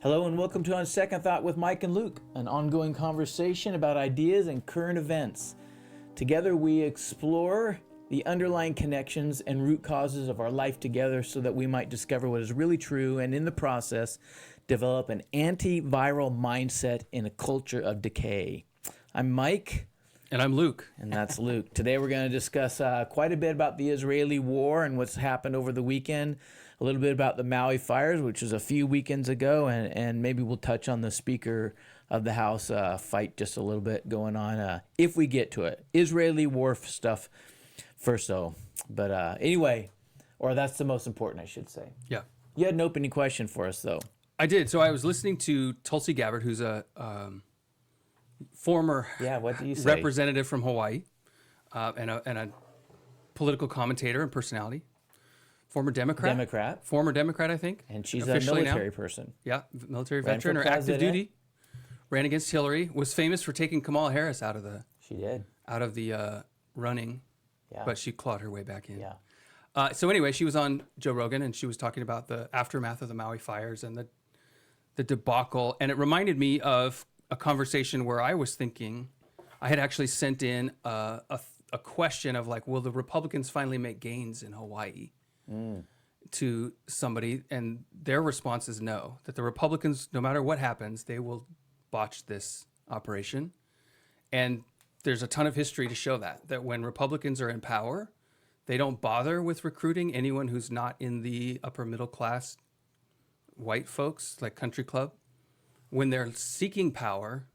Hello and welcome to On Second Thought with Mike and Luke, an ongoing conversation about ideas and current events. Together we explore the underlying connections and root causes of our life together so that we might discover what is really true and in the process develop an antiviral mindset in a culture of decay. I'm Mike. And I'm Luke. And that's Luke. Today we're going to discuss quite a bit about the Israeli war and what's happened over the weekend, a little bit about the Maui Fires, which was a few weekends ago, and maybe we'll touch on the Speaker of the House fight just a little bit going on if we get to it. Israeli war stuff first, though. But anyway, or that's the most important, I should say. Yeah. You had an opening question for us, though. I did. So I was listening to Tulsi Gabbard, who's a former what do you say? representative from Hawaii and a political commentator and personality. Former Democrat. Former Democrat, I think. And she's a military person. Yeah, military veteran or active duty. Ran against Hillary. Was famous for taking Kamala Harris out of the running. Yeah. But she clawed her way back in. Yeah. So anyway, she was on Joe Rogan and she was talking about the aftermath of the Maui Fires and the debacle. And it reminded me of a conversation where I was thinking, I had actually sent in a question of like, will the Republicans finally make gains in Hawaii to somebody? And their response is no, that the Republicans, no matter what happens, they will botch this operation. And there's a ton of history to show that when Republicans are in power, they don't bother with recruiting anyone who's not in the upper middle class white folks, like country club. When they're seeking power,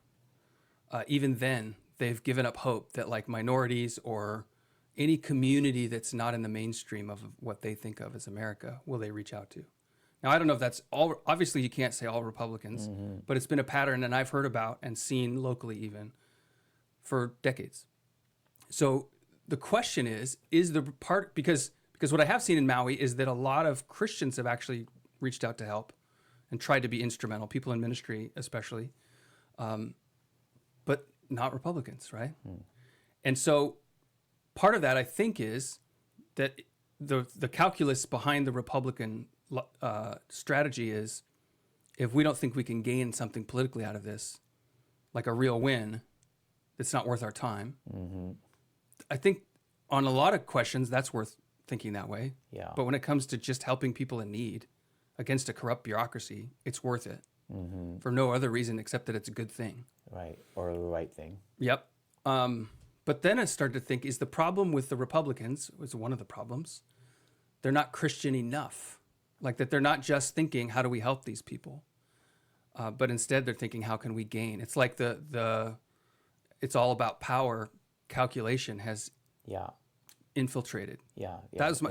even then, they've given up hope that like minorities or any community that's not in the mainstream of what they think of as America, will they reach out to? Now, I don't know if that's all, obviously you can't say all Republicans, but it's been a pattern and I've heard about and seen locally even for decades. So the question is the part, because what I have seen in Maui is that a lot of Christians have actually reached out to help and tried to be instrumental, people in ministry especially, but not Republicans, right? And so part of that, I think, is that the calculus behind the Republican strategy is, if we don't think we can gain something politically out of this, like a real win, it's not worth our time. I think on a lot of questions, that's worth thinking that way. Yeah. But when it comes to just helping people in need against a corrupt bureaucracy, it's worth it for no other reason except that it's a good thing. Right, or the right thing. Yep. But then I started to think, is the problem with the Republicans, was one of the problems, they're not Christian enough. Like that they're not just thinking, how do we help these people? But instead they're thinking, how can we gain? It's like it's all about power calculation has infiltrated.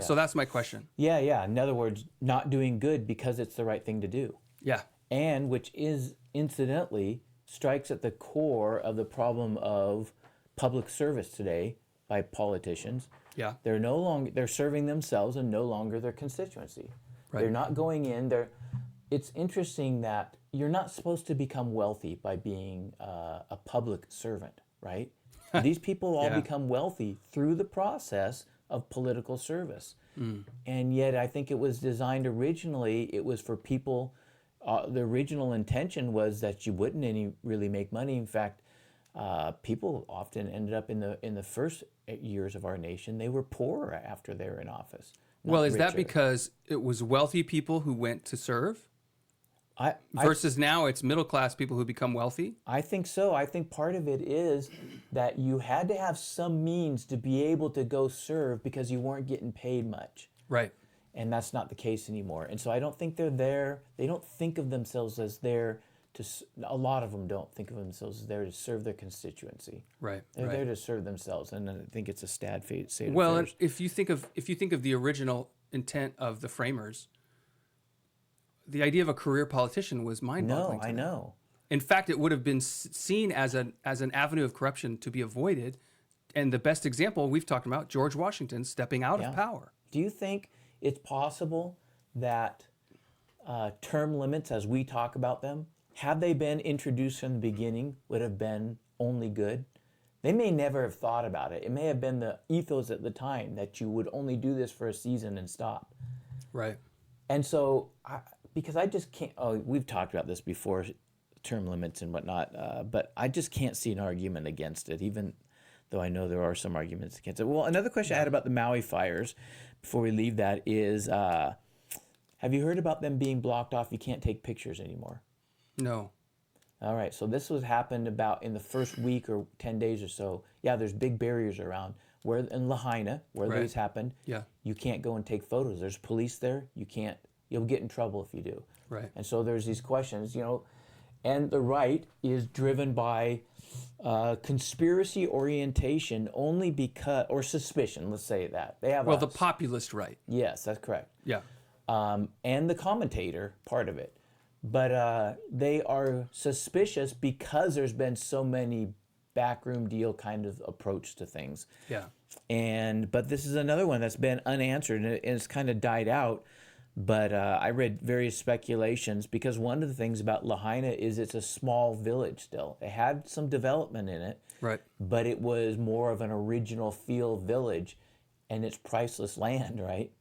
So that's my question. Yeah. In other words, not doing good because it's the right thing to do. Yeah. And which is incidentally strikes at the core of the problem of public service today by politicians. Yeah. They're serving themselves and no longer their constituency. Right. They're not going in. It's interesting that you're not supposed to become wealthy by being a public servant, right? These people all become wealthy through the process of political service. And yet I think it was designed originally, it was for people, the original intention was that you wouldn't really make money. In fact, people often ended up in the first years of our nation, they were poorer after they were in office. Well, is that because it was wealthy people who went to serve? Versus now it's middle class people who become wealthy? I think so. I think part of it is that you had to have some means to be able to go serve because you weren't getting paid much. Right. And that's not the case anymore. And so I don't think they're there. They don't think of themselves as there to. A lot of them don't think of themselves as there to serve their constituency. Right. They're there to serve themselves, and I think it's a sad state of well, affairs. if you think of the original intent of the framers, the idea of a career politician was mind-boggling. No, I know. In fact, it would have been seen as an avenue of corruption to be avoided. And the best example we've talked about, George Washington stepping out of power. Do you think it's possible that term limits, as we talk about them, had they been introduced from the beginning, would have been only good? They may never have thought about it. It may have been the ethos at the time that you would only do this for a season and stop. Right. And so because I just can't. Oh, we've talked about this before, term limits and whatnot. But I just can't see an argument against it, even though I know there are some arguments against it. Well, another question I had about the Maui fires, before we leave that, is have you heard about them being blocked off? You can't take pictures anymore. No. All right, so this was happened about in the first week or 10 days or so. Yeah, there's big barriers around. Where in Lahaina, where Right. these happened, Yeah. you can't go and take photos. There's police there. You can't. You'll get in trouble if you do. Right. And so there's these questions, and the right is driven by conspiracy orientation only because, or suspicion. Let's say that they have. Well, the populist right. Yes, that's correct. Yeah. And the commentator part of it, but they are suspicious because there's been so many backroom deal kind of approach to things. Yeah. But this is another one that's been unanswered and it's kind of died out. But I read various speculations because one of the things about Lahaina is it's a small village still. It had some development in it, Right. but it was more of an original feel village, and it's priceless land, right?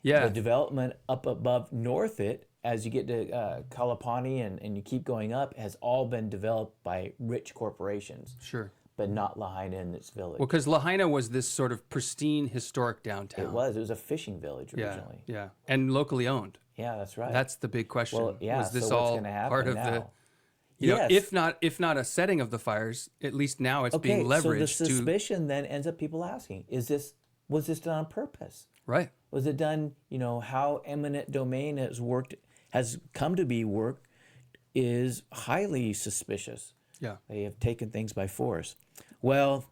Yeah. The development up above north it, as you get to Kalapani and you keep going up, has all been developed by rich corporations, Sure. but not Lahaina in its village. Well, because Lahaina was this sort of pristine historic downtown. It was a fishing village Yeah. originally. Yeah. And locally owned. Yeah, that's right. That's the big question. Well, yeah, Was this so what's all gonna happen part of now? the Yes. if not a setting of the fires, at least now it's being so the leveraged to suspicion then ends up people asking, was this done on purpose? right. Was it done, how eminent domain has come to be worked is highly suspicious. Yeah. They have taken things by force. Well,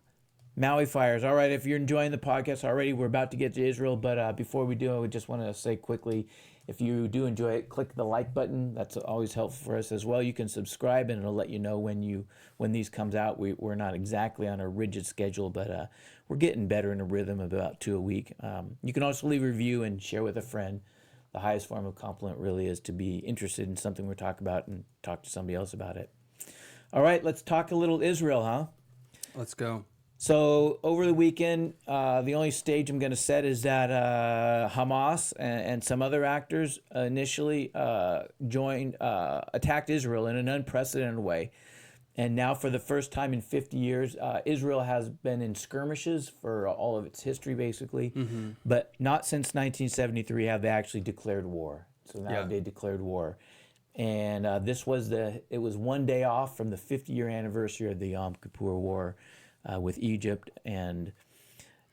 Maui Fires. All right, if you're enjoying the podcast already, we're about to get to Israel. But before we do, I just want to say quickly, if you do enjoy it, click the like button. That's always helpful for us as well. You can subscribe, and it'll let you know when these comes out. We're not exactly on a rigid schedule, but we're getting better in a rhythm of about 2 a week. You can also leave a review and share with a friend. The highest form of compliment really is to be interested in something we're talking about and talk to somebody else about it. All right, let's talk a little Israel, huh? Let's go. So over the weekend, the only stage I'm going to set is that Hamas and some other actors initially attacked Israel in an unprecedented way. And now for the first time in 50 years, Israel has been in skirmishes for all of its history, basically. But not since 1973 have they actually declared war. So now they declared war. And it was one day off from the 50-year anniversary of the Yom Kippur War with Egypt, and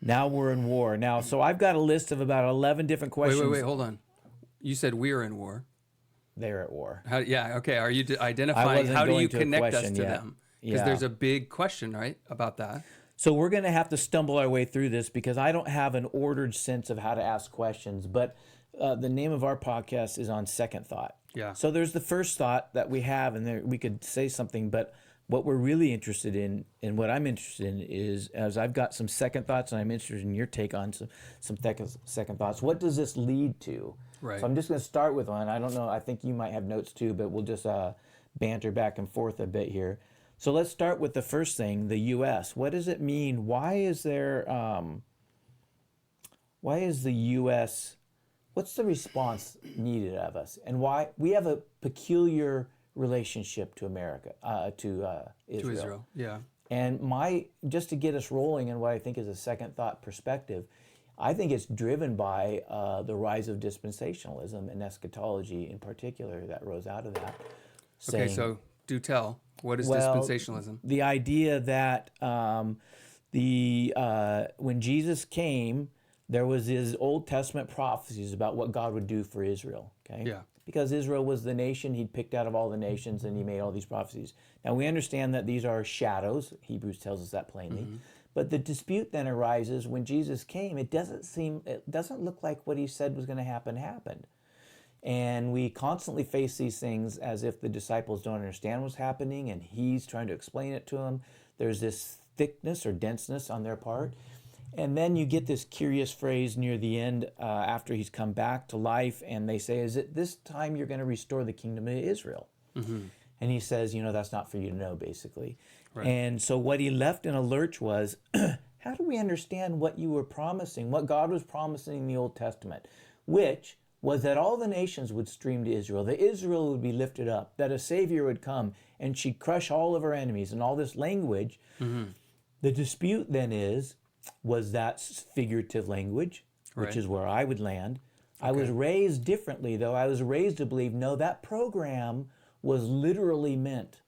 now we're in war. Now, so I've got a list of about 11 different questions. Wait, hold on. You said we're in war. They're at war. Okay. Are you identifying? wasn't How do going you to a connect us question to yet. them? Because Yeah. there's a big question, right, about that. So we're going to have to stumble our way through this because I don't have an ordered sense of how to ask questions, but the name of our podcast is On Second Thought. Yeah. So there's the first thought that we have, and there we could say something, but what we're really interested in, and what I'm interested in, is as I've got some second thoughts, and I'm interested in your take on some second thoughts. What does this lead to? Right. So I'm just going to start with one. I don't know. I think you might have notes too, but we'll just banter back and forth a bit here. So let's start with the first thing: the U.S. What does it mean? Why is the U.S. What's the response needed of us, and why we have a peculiar relationship to America, to Israel. To Israel. Yeah. And just to get us rolling in what I think is a second thought perspective, I think it's driven by the rise of dispensationalism and eschatology in particular that rose out of that. Okay, saying, so do tell. What is dispensationalism? The idea that when Jesus came, there was his Old Testament prophecies about what God would do for Israel. Okay. Yeah. Because Israel was the nation he'd picked out of all the nations, and he made all these prophecies. Now we understand that these are shadows. Hebrews tells us that plainly. But the dispute then arises when Jesus came. It doesn't look like what he said was going to happen happened. And we constantly face these things as if the disciples don't understand what's happening, and he's trying to explain it to them. There's this thickness or denseness on their part. And then you get this curious phrase near the end after he's come back to life, and they say, is it this time you're going to restore the kingdom of Israel? And he says, that's not for you to know, basically. Right. And so what he left in a lurch was, how do we understand what you were promising, what God was promising in the Old Testament, which was that all the nations would stream to Israel, that Israel would be lifted up, that a Savior would come, and she'd crush all of her enemies, and all this language. The dispute then was that figurative language, which is where I would land. I was raised differently, though. I was raised to believe, no, that program was literally meant,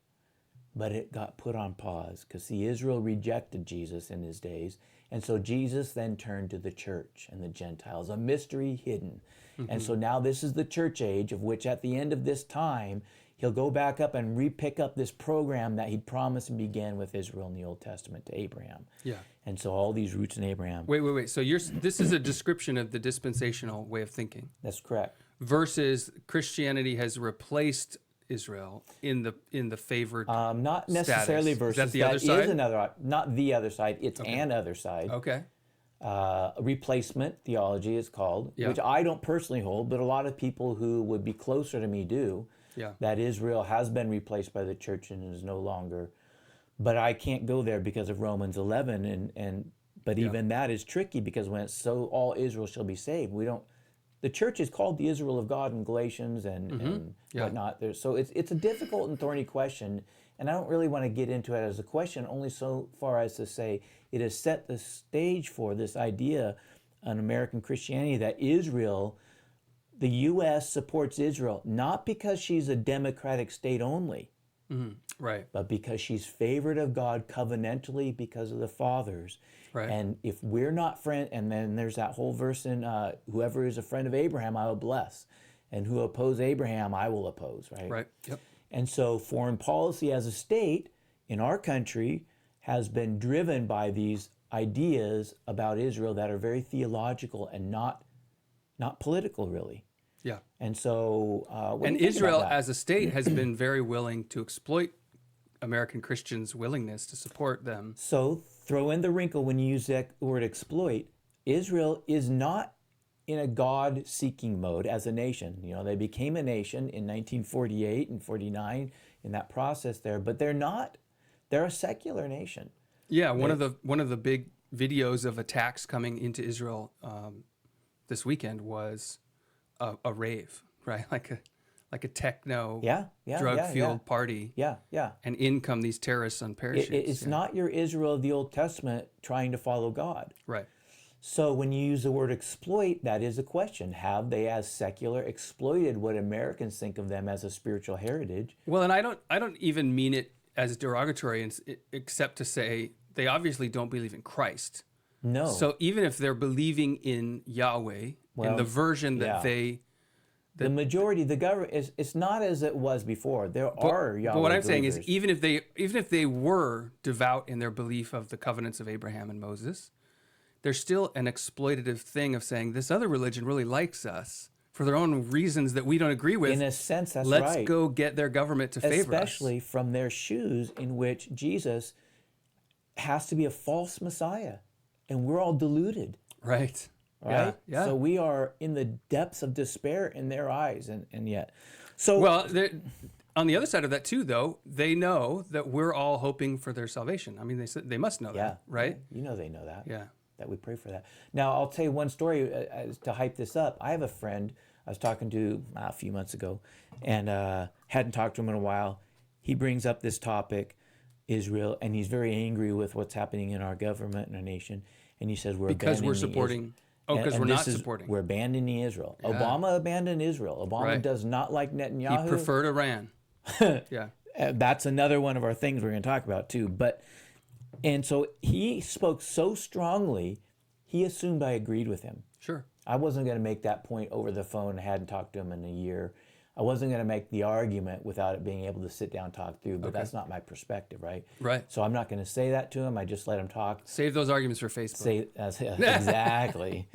but it got put on pause because, see, Israel rejected Jesus in his days. And so Jesus then turned to the church and the Gentiles, a mystery hidden. And so now this is the church age, of which at the end of this time, he'll go back up and re-pick up this program that he'd promised and began with Israel in the Old Testament to Abraham. Yeah. And so all these roots in Abraham. Wait. So this is a description of the dispensational way of thinking. That's correct. Versus Christianity has replaced Israel in the favored not necessarily status. versus. Is that the other side? Is another, not the other side. It's an other side. Okay. Replacement theology is called, which I don't personally hold, but a lot of people who would be closer to me do. Yeah. That Israel has been replaced by the church and is no longer. But I can't go there because of Romans 11, but even that is tricky, because when it's so all Israel shall be saved, we don't. The church is called the Israel of God in Galatians and whatnot. So it's a difficult and thorny question, and I don't really want to get into it as a question, only so far as to say it has set the stage for this idea in American Christianity that Israel, the U.S. supports Israel, not because she's a democratic state only, right, but because she's favored of God covenantally because of the fathers. Right. And if we're not friend, and then there's that whole verse in whoever is a friend of Abraham, I will bless, and who oppose Abraham, I will oppose. Right. Right. Yep. And so foreign policy as a state in our country has been driven by these ideas about Israel that are very theological and not political, really. Yeah. And so, and Israel as a state has been very willing to exploit American Christians' willingness to support them. So throw in the wrinkle when you use that word exploit. Israel is not in a God-seeking mode as a nation. You know, they became a nation in 1948 and 49 in that process there, but they're not. They're a secular nation. Yeah, one of the big videos of attacks coming into Israel this weekend was a rave, right? Like a techno, drug-fueled party. Yeah. And in come these terrorists on parachutes. It's not your Israel of the Old Testament trying to follow God. Right. So when you use the word exploit, that is a question. Have they, as secular, exploited what Americans think of them as a spiritual heritage? Well, and I don't even mean it as derogatory, except to say they obviously don't believe in Christ. No. So even if they're believing in Yahweh, in the version that the majority, the government, it's not as it was before. There are Yahweh But what I'm believers. saying is, even if they were devout in their belief of the covenants of Abraham and Moses, there's still an exploitative thing of saying this other religion really likes us for their own reasons that we don't agree with. In a sense, that's right. Let's go get their government to favor us. Especially from their shoes, in which Jesus has to be a false Messiah, and we're all deluded. Right. Right? Yeah. So we are in the depths of despair in their eyes, and yet. So well, on the other side of that too, though, they know that we're all hoping for their salvation. I mean, they must know that, right? You know they know that. Yeah. That we pray for that. Now, I'll tell you one story to hype this up. I have a friend I was talking to a few months ago, and hadn't talked to him in a while. He brings up this topic, Israel, and he's very angry with what's happening in our government and our nation. And he says because we're supporting. Because we're not supporting. We're abandoning Israel. Yeah. Obama abandoned Israel. Obama does not like Netanyahu. He preferred Iran. Yeah. That's another one of our things we're going to talk about too. And so he spoke so strongly, he assumed I agreed with him. Sure. I wasn't going to make that point over the phone. I hadn't talked to him in a year. I wasn't going to make the argument without it being able to sit down and talk through, but that's not my perspective, right? Right. So I'm not going to say that to him. I just let him talk. Save those arguments for Facebook. Exactly.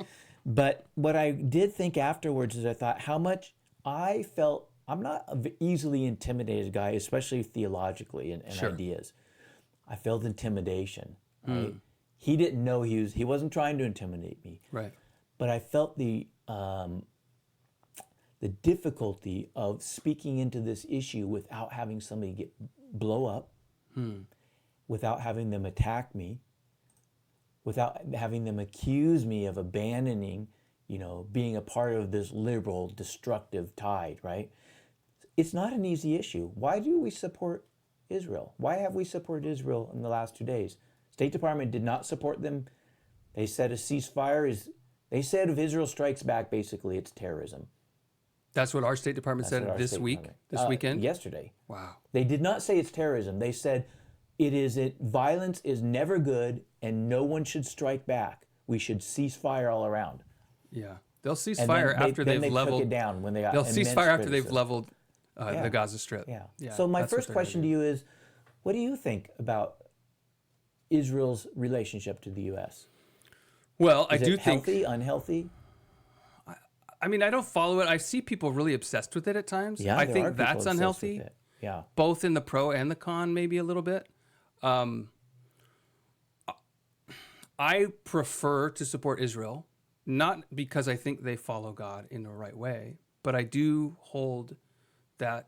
But what I did think afterwards is I thought how much I felt. I'm not an easily intimidated guy, especially theologically and ideas. I felt intimidation. Right? He didn't know he wasn't trying to intimidate me. Right. But I felt the difficulty of speaking into this issue without having somebody blow up, without having them attack me, without having them accuse me of abandoning being a part of this liberal, destructive tide, right? It's not an easy issue. Why do we support Israel? Why have we supported Israel in the last 2 days? State Department did not support them. They said a ceasefire they said if Israel strikes back, basically it's terrorism. That's what our State Department That's what said our this State week, Department- this weekend? Yesterday. Wow. They did not say it's terrorism. They said violence is never good and no one should strike back. We should cease fire all around. Yeah. They'll cease And fire then after they've they leveled. took it down when they got They'll cease immense fire after they've criticism. leveled Yeah. the Gaza Strip. Yeah. So my that's what first they're question gonna to you is, what do you think about Israel's relationship to the U.S.? do. Well, I Is do it think. healthy, unhealthy? I mean, I don't follow it. I see people really obsessed with it at times. Yeah, I there are think people that's obsessed with unhealthy, it. Yeah. both in the pro and the con, maybe a little bit. I prefer to support Israel, not because I think they follow God in the right way, but I do hold that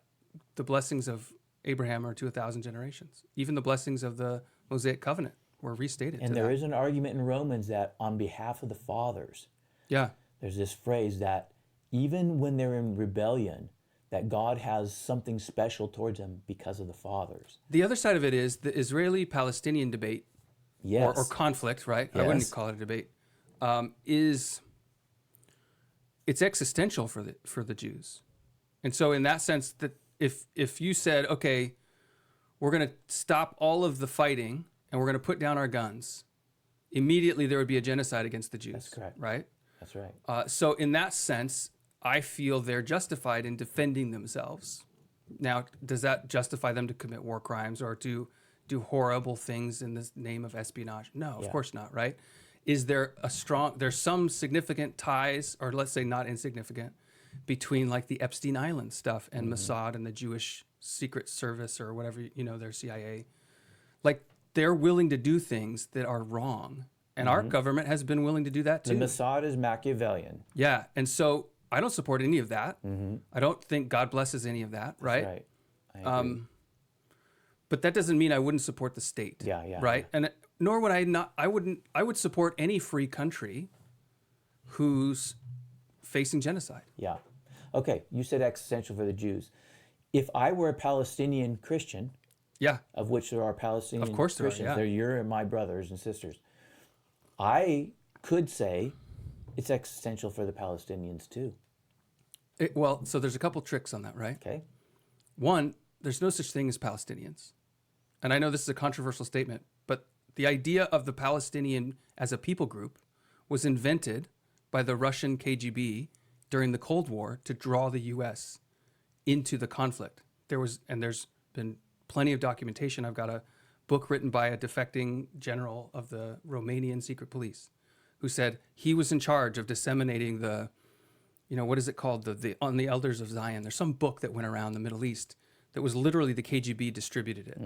the blessings of Abraham are to 1,000 generations. Even the blessings of the Mosaic covenant were restated. And there is an argument in Romans that on behalf of the fathers, Yeah. there's this phrase that even when they're in rebellion, that God has something special towards them because of the fathers. The other side of it is the Israeli-Palestinian debate, Yes. or conflict, right? I wouldn't Yes. call it a debate. It's existential for the Jews, and so in that sense, that if you said, okay, we're going to stop all of the fighting and we're going to put down our guns, immediately there would be a genocide against the Jews. That's correct. Right? That's right. So in that sense, I feel they're justified in defending themselves. Now, does that justify them to commit war crimes or to do horrible things in the name of espionage? No, of course not, right? Is there there's some significant ties, or let's say not insignificant, between like the Epstein Island stuff and Mossad and the Jewish Secret Service or whatever, their CIA. Like, they're willing to do things that are wrong. And our government has been willing to do that too. The Mossad is Machiavellian. Yeah. And so I don't support any of that. I don't think God blesses any of that, right? Right. I agree. But that doesn't mean I wouldn't support the state. Yeah. Right? And nor would I would support any free country who's facing genocide. Yeah. Okay, you said existential for the Jews. If I were a Palestinian Christian, Yeah. of which there are Palestinian Of course there are, Christians, yeah. they're your and my brothers and sisters, I could say it's existential for the Palestinians too. Well, so there's a couple tricks on that, right? Okay? One, there's no such thing as Palestinians. And I know this is a controversial statement, but the idea of the Palestinian as a people group was invented by the Russian KGB during the Cold War to draw the U.S. into the conflict. There's been plenty of documentation. I've got a book written by a defecting general of the Romanian secret police who said he was in charge of disseminating the, what is it called? On the Elders of Zion. There's some book that went around the Middle East that was literally the KGB distributed it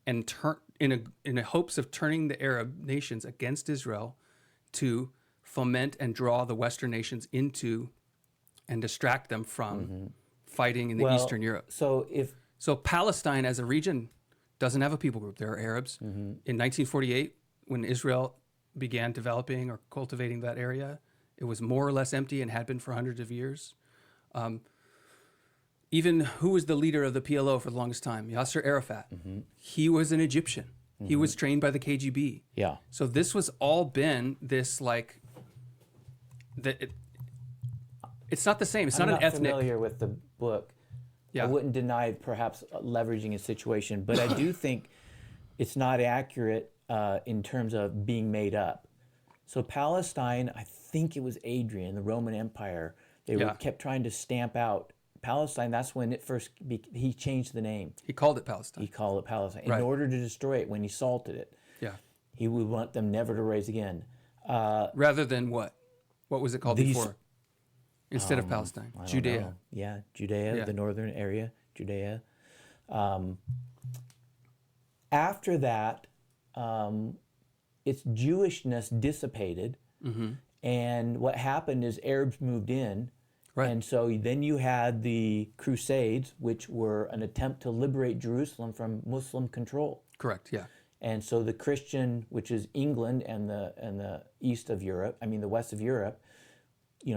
and in a hopes of turning the Arab nations against Israel to foment and draw the Western nations into and distract them from fighting in the Eastern Europe. So Palestine as a region doesn't have a people group. There are Arabs. In 1948, when Israel began developing or cultivating that area, it was more or less empty and had been for hundreds of years. Even who was the leader of the PLO for the longest time? Yasser Arafat. He was an Egyptian. He was trained by the KGB. Yeah. So this was all been this it's not the same. It's I'm not an not ethnic. familiar with the book. Yeah. I wouldn't deny perhaps leveraging a situation, but I do think it's not accurate in terms of being made up. So Palestine, I think it was Adrian, the Roman Empire, they kept trying to stamp out Palestine. That's when it first he changed the name. He called it Palestine. He called it Palestine in Right. order to destroy it when he salted it. Yeah. He would want them never to raise again. Rather than what? What was it called These- before? Instead of Palestine, I don't Judea. know. Yeah, Judea, Yeah. the northern area, Judea. After that, its Jewishness dissipated, and what happened is Arabs moved in, Right. and so then you had the Crusades, which were an attempt to liberate Jerusalem from Muslim control. Correct. Yeah. And so the Christian, which is England and the east of Europe, the west of Europe,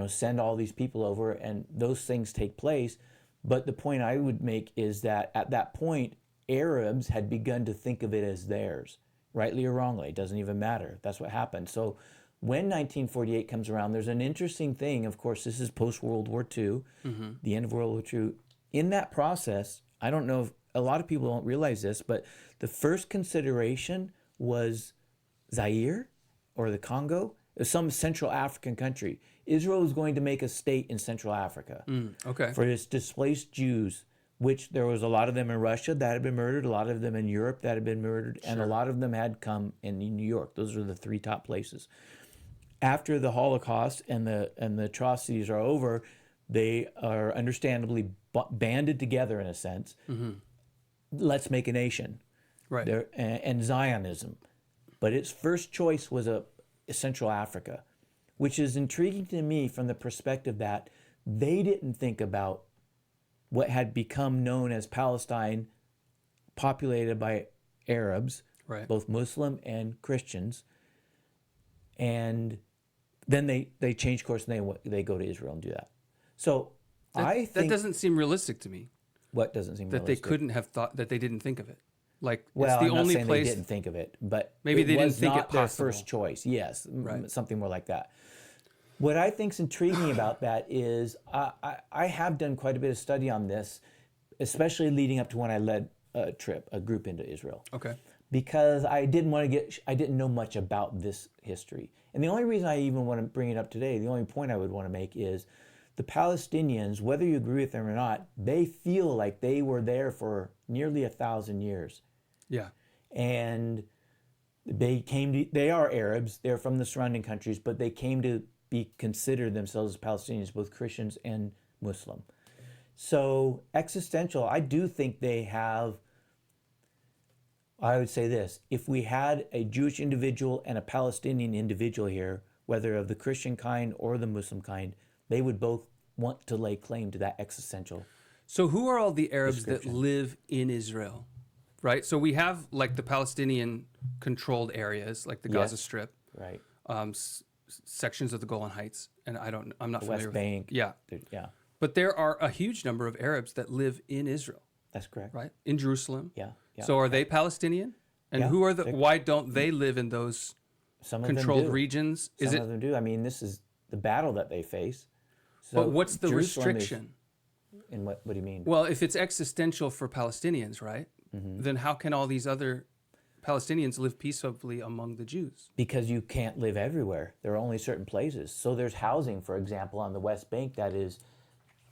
send all these people over, and those things take place. But the point I would make is that at that point, Arabs had begun to think of it as theirs, rightly or wrongly. It doesn't even matter. That's what happened. So when 1948 comes around, there's an interesting thing. Of course, this is post-World War II, the end of World War II. In that process, I don't know if a lot of people don't realize this, but the first consideration was Zaire or the Congo, some Central African country. Israel was going to make a state in Central Africa for its displaced Jews, which there was a lot of them in Russia that had been murdered, a lot of them in Europe that had been murdered, and a lot of them had come in New York. Those are the three top places. After the Holocaust and the atrocities are over, they are understandably banded together in a sense. Let's make a nation, right? And Zionism, but its first choice was a Central Africa, which is intriguing to me from the perspective that they didn't think about what had become known as Palestine, populated by Arabs, right, both Muslim and Christians, and then they change course and they go to Israel and do that. So I think that doesn't seem realistic to me. What doesn't seem that realistic? They couldn't have thought that they didn't think of it. Like, well, it's the I'm not only saying place they didn't think of it, but maybe they didn't was think not it their possible. first choice. Yes, Right. Something more like that. What I think's intriguing about that is I have done quite a bit of study on this, especially leading up to when I led a group into Israel. Okay. Because I didn't know much about this history. And the only reason I even want to bring it up today, the only point I would want to make is the Palestinians, whether you agree with them or not, they feel like they were there for nearly 1,000 years. Yeah. And they are Arabs, they're from the surrounding countries, but they came to be considered themselves as Palestinians, both Christians and Muslim. So existential, I do think they have, I would say this, if we had a Jewish individual and a Palestinian individual here, whether of the Christian kind or the Muslim kind, they would both want to lay claim to that existential. So who are all the Arabs that live in Israel? Right? So we have like the Palestinian controlled areas, like the Gaza Strip. Right. Sections of the Golan Heights, and I'm not The familiar West Bank. with. Yeah. Yeah. But there are a huge number of Arabs that live in Israel. That's correct. Right? In Jerusalem. Yeah. So are they Palestinian? And Yeah. who are why don't they live in those Some of controlled them do. regions? Some of them do. I mean, this is the battle that they face. So but what's the Jerusalem restriction? And what do you mean? Well, if it's existential for Palestinians, right? Then how can all these other Palestinians live peaceably among the Jews? Because you can't live everywhere. There are only certain places. So there's housing, for example, on the West Bank that is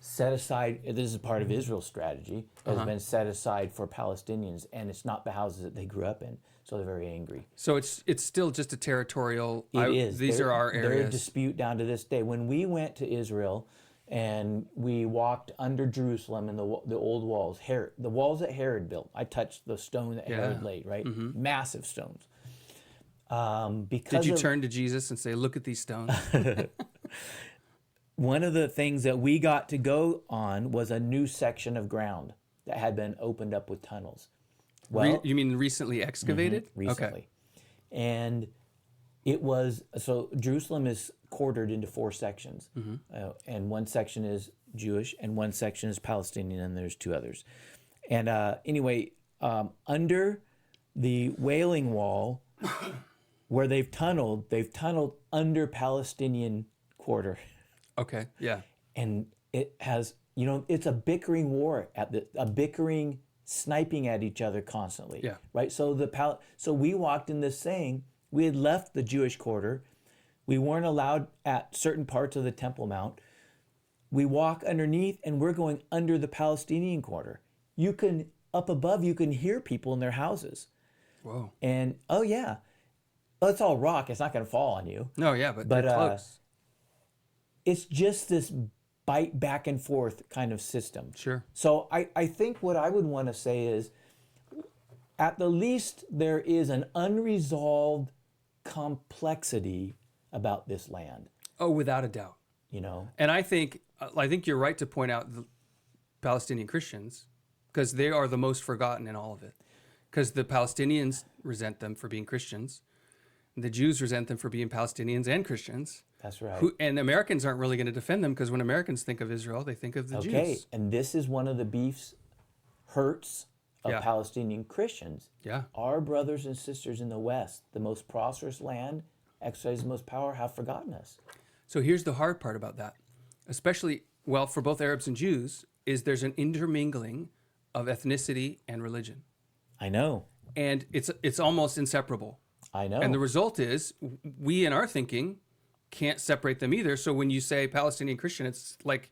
set aside. This is part of Israel's strategy. Has been set aside for Palestinians, and it's not the houses that they grew up in. So they're very angry. So it's still just a territorial. It is. These are our They're a areas. dispute down to this day. When we went to Israel, and we walked under Jerusalem in the old walls, the walls that Herod built. I touched the stone that Herod laid, right? Massive stones. Did you turn to Jesus and say, "Look at these stones"? One of the things that we got to go on was a new section of ground that had been opened up with tunnels. Well, You mean recently excavated? recently. Okay. And it was, so Jerusalem is quartered into 4 sections. And one section is Jewish and one section is Palestinian, and there's 2 others. And anyway, under the Wailing Wall, where they've tunneled under Palestinian quarter. Okay. Yeah. And it has, it's a bickering war, a bickering, sniping at each other constantly. Yeah. Right? So so we walked in this saying, we had left the Jewish quarter. We weren't allowed at certain parts of the Temple Mount. We walk underneath and we're going under the Palestinian quarter. Up above, you can hear people in their houses. Whoa. And, it's all rock. It's not going to fall on you. No, yeah, but they're close. It's just this bite back and forth kind of system. Sure. So I think what I would want to say is, at the least, there is an unresolved complexity about this land. Oh, without a doubt. And I think you're right to point out the Palestinian Christians, because they are the most forgotten in all of it. Because the Palestinians resent them for being Christians. The Jews resent them for being Palestinians and Christians. That's right. And Americans aren't really going to defend them because when Americans think of Israel, they think of the Jews. And this is one of the hurts of Yeah. Palestinian Christians. Yeah. Our brothers and sisters in the West, the most prosperous land, exercise the most power, have forgotten us. So here's the hard part about that, especially, well, for both Arabs and Jews, is there's an intermingling of ethnicity and religion. I know. And it's almost inseparable. I know. And the result is we in our thinking can't separate them either. So when you say Palestinian Christian, it's like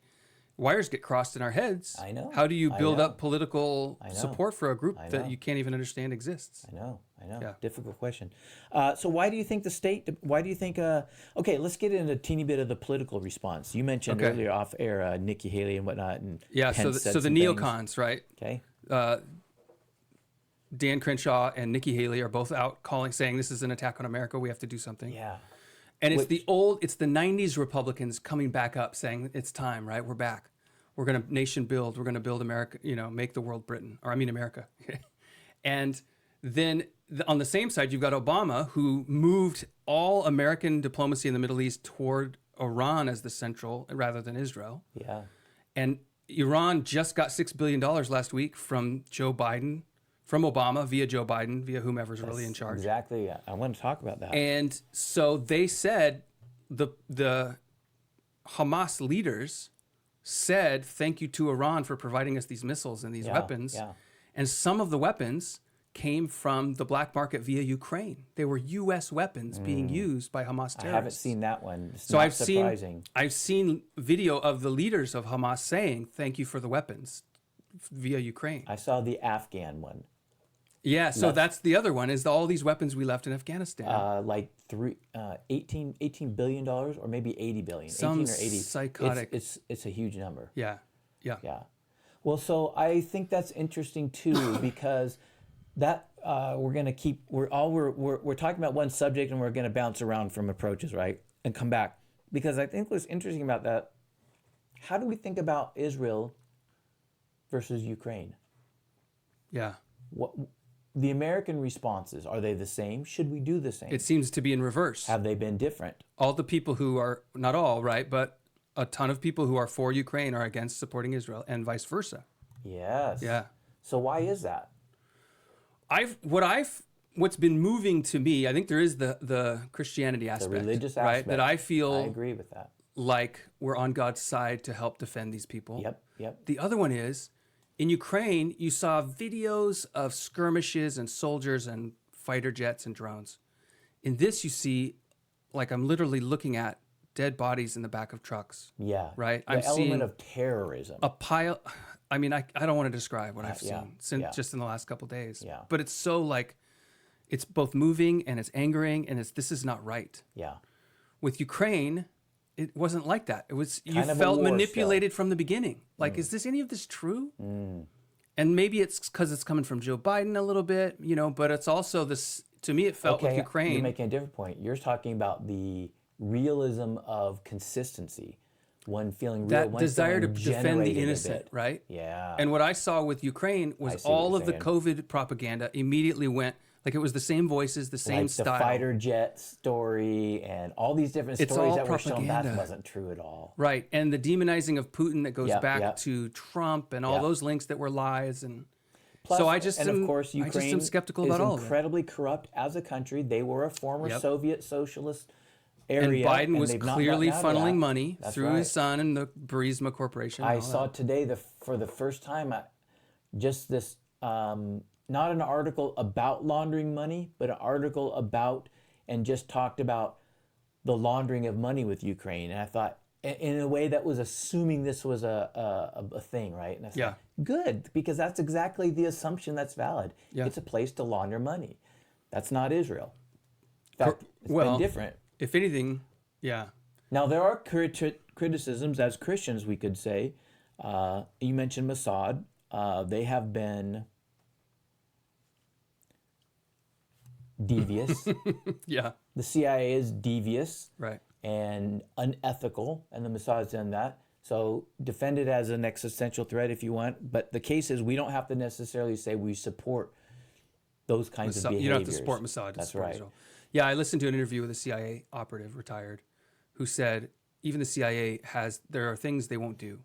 wires get crossed in our heads. I know. How do you I build know. up political support for a group I that know. you can't even understand exists? I know. Yeah. Difficult question. So why do you think okay, let's get into a teeny bit of the political response. You mentioned earlier off air Nikki Haley and whatnot. And Yeah, Pence so said the some neocons, things. right? Okay. Dan Crenshaw and Nikki Haley are both out saying this is an attack on America. We have to do something. Yeah. And it's the 90s Republicans coming back up saying it's time, right? We're back. We're going to nation build. We're going to build America, make the world Britain, America. And then on the same side, you've got Obama, who moved all American diplomacy in the Middle East toward Iran as the central rather than Israel. Yeah. And Iran just got $6 billion last week from Joe Biden, from Obama, via Joe Biden, via whomever's really in charge. Exactly. I want to talk about that. And so they said, the Hamas leaders said, thank you to Iran for providing us these missiles and these weapons. Yeah. And some of the weapons came from the black market via Ukraine. They were U.S. weapons being used by Hamas terrorists. I haven't seen that one. It's So not surprising. I've seen video of the leaders of Hamas saying, thank you for the weapons via Ukraine. I saw the Afghan one. Yeah, so that's the other one, is all these weapons we left in Afghanistan. Like $18 billion or maybe $80 billion. Some 18 or 80. psychotic. It's a huge number. Yeah. Well, so I think that's interesting too because that we're talking about one subject and we're going to bounce around from approaches, right? And come back because I think what's interesting about that, how do we think about Israel versus Ukraine? Yeah. What the American responses, are they the same? Should we do the same? It seems to be in reverse. Have they been different? All the people who are, not all, right, but a ton of people who are for Ukraine are against supporting Israel and vice versa. Yes. Yeah. So why is that? What's been moving to me, I think there is the Christianity aspect, The religious right? aspect. That I feel I agree with that. like we're on God's side to help defend these people. Yep. The other one is, in Ukraine, you saw videos of skirmishes and soldiers and fighter jets and drones. In this, you see, like I'm literally looking at dead bodies in the back of trucks. Yeah. Right? The I'm element seeing of terrorism. a pile. I mean, I don't want to describe what I've yeah, seen since yeah. just in the last couple of days. Yeah. But it's so like, it's both moving and it's angering and this is not right. Yeah. With Ukraine, it wasn't like that. It was, you Kind of a felt war manipulated from the beginning. Like, is this any of this true? And maybe it's because it's coming from Joe Biden a little bit, but it's also this, to me, it felt with Ukraine. You're making a different point. You're talking about the realism of consistency. One feeling real, that one desire to feeling defend the generated a innocent, bit. right? Yeah. And what I saw with Ukraine I was see what all you're of the saying. COVID propaganda immediately went, like it was the same voices, the same like style. the fighter jet story and all these different It's stories all that were shown. That propaganda. wasn't true at all. Right. And the demonizing of Putin that goes Yeah, back yeah. to Trump and all Yeah. those links that were lies. And Plus, so I just and am, of course, I just Ukraine am skeptical is about all of it. incredibly corrupt as a country. They were a former Yep. Soviet socialist And area. Biden was they've not clearly gotten out of funneling that. money That's through right. his son and the Burisma Corporation. and I all saw that. today for the first time just this not an article about laundering money, but an article about and just talked about the laundering of money with Ukraine. And I thought in a way that was assuming this was a thing, right? And I thought, good, because that's exactly the assumption that's valid. Yeah. It's a place to launder money. That's not Israel. In fact, it's been different. If anything, yeah. Now, there are criticisms as Christians, we could say. You mentioned Mossad. They have been devious. Yeah. The CIA is devious Right. and unethical, and the Mossad's done that. So defend it as an existential threat if you want. But the case is we don't have to necessarily say we support those kinds of behaviors. You don't have to support Mossad. To That's support right. Israel. Yeah, I listened to an interview with a CIA operative, retired, who said even the CIA there are things they won't do,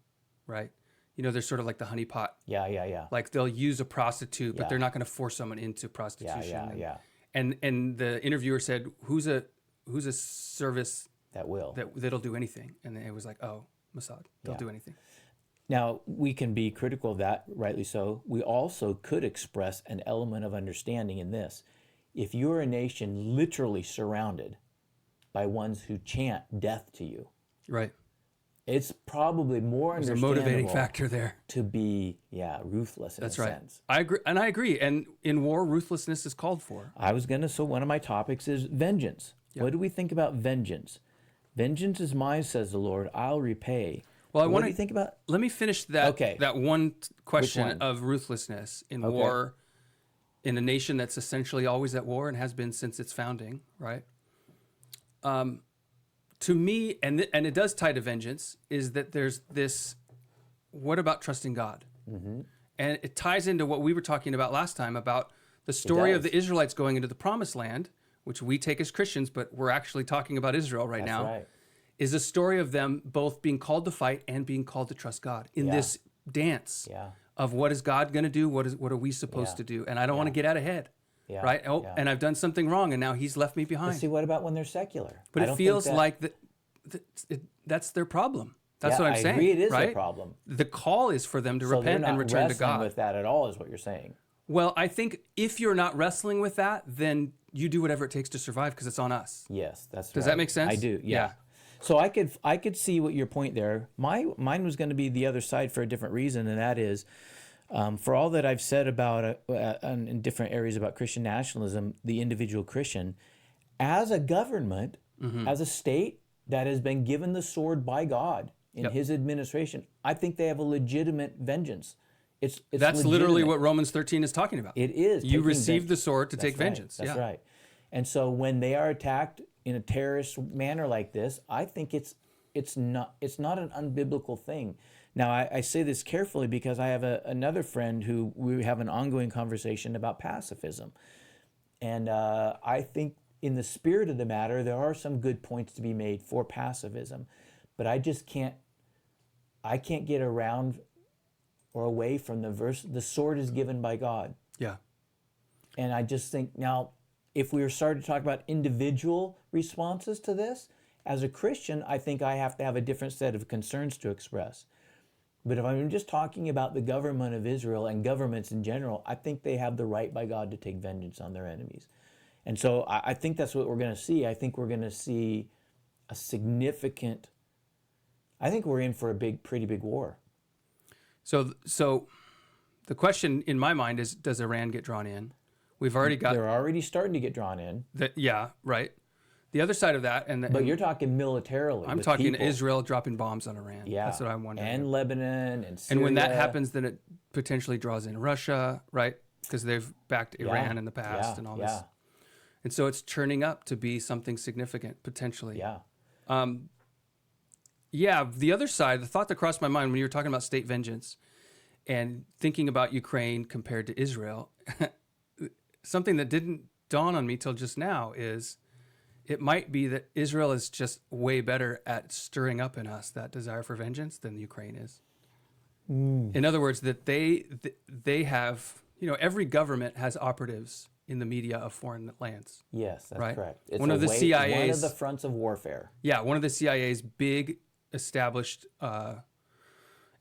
right? You know, they're sort of like the honeypot. Yeah. Like they'll use a prostitute, but Yeah. they're not going to force someone into prostitution. Yeah. And the interviewer said, who's a service that'll do anything? And it was like, oh, Mossad, they'll do anything. Now, we can be critical of that, rightly so. We also could express an element of understanding in this. If you're a nation literally surrounded by ones who chant death to you, right, it's probably more there's understandable a motivating factor there to be, ruthless in a sense. I agree. And in war, ruthlessness is called for. So one of my topics is vengeance. Yep. What do we think about vengeance? Vengeance is mine, says the Lord. I'll repay. Well, what do you think about? Let me finish that. Okay. That one question of ruthlessness in war, in a nation that's essentially always at war and has been since its founding, right? To me, and it does tie to vengeance, is that there's this. What about trusting God? Mm-hmm. And it ties into what we were talking about last time about the story of the Israelites going into the Promised Land, which we take as Christians, but we're actually talking about Israel right now. Right. Is a story of them both being called to fight and being called to trust God in this dance of what is God going to do? What are we supposed to do? And I don't want to get out ahead, right? And I've done something wrong, and now He's left me behind. But see, what about when they're secular? But it feels like that's their problem. That's what I'm saying. I agree, it is right? their problem. The call is for them to repent and return to God. So they're not wrestling with that at all, is what you're saying. Well, I think if you're not wrestling with that, then you do whatever it takes to survive because it's on us. Yes, that's right. Does that make sense? I do, yeah. So I could see what your point there. Mine was going to be the other side for a different reason, and that is, for all that I've said about in different areas about Christian nationalism, the individual Christian, as a government, as a state that has been given the sword by God in His administration, I think they have a legitimate vengeance. It's that's literally what Romans 13 is talking about. It is. You receive the sword to take vengeance. That's right. And so when they are attacked in a terrorist manner like this, I think it's not an unbiblical thing. Now, I say this carefully because I have another friend who we have an ongoing conversation about pacifism. And I think in the spirit of the matter, there are some good points to be made for pacifism. But I just can't get around or away from the verse, the sword is given by God. Yeah. And I just think now, if we were starting to talk about individual responses to this, as a Christian, I think I have to have a different set of concerns to express. But if I'm just talking about the government of Israel and governments in general, I think they have the right by God to take vengeance on their enemies. And so I think that's what we're going to see. I think we're going to see a significant, I think we're in for a pretty big war. So the question in my mind is, does Iran get drawn in? We've already got. They're already starting to get drawn in. Right. The other side of that, but you're talking militarily. I'm talking Israel dropping bombs on Iran. Yeah, that's what I'm wondering. And Lebanon and Syria. And when that happens, then it potentially draws in Russia, right? Because they've backed Iran in the past and all this. And so it's turning up to be something significant potentially. The other side, the thought that crossed my mind when you were talking about state vengeance and thinking about Ukraine compared to Israel. Something that didn't dawn on me till just now is it might be that Israel is just way better at stirring up in us that desire for vengeance than Ukraine is. In other words, that they have, every government has operatives in the media of foreign lands. Yes, that's correct. It's one of the CIA's, one of the fronts of warfare. Yeah, one of the CIA's big established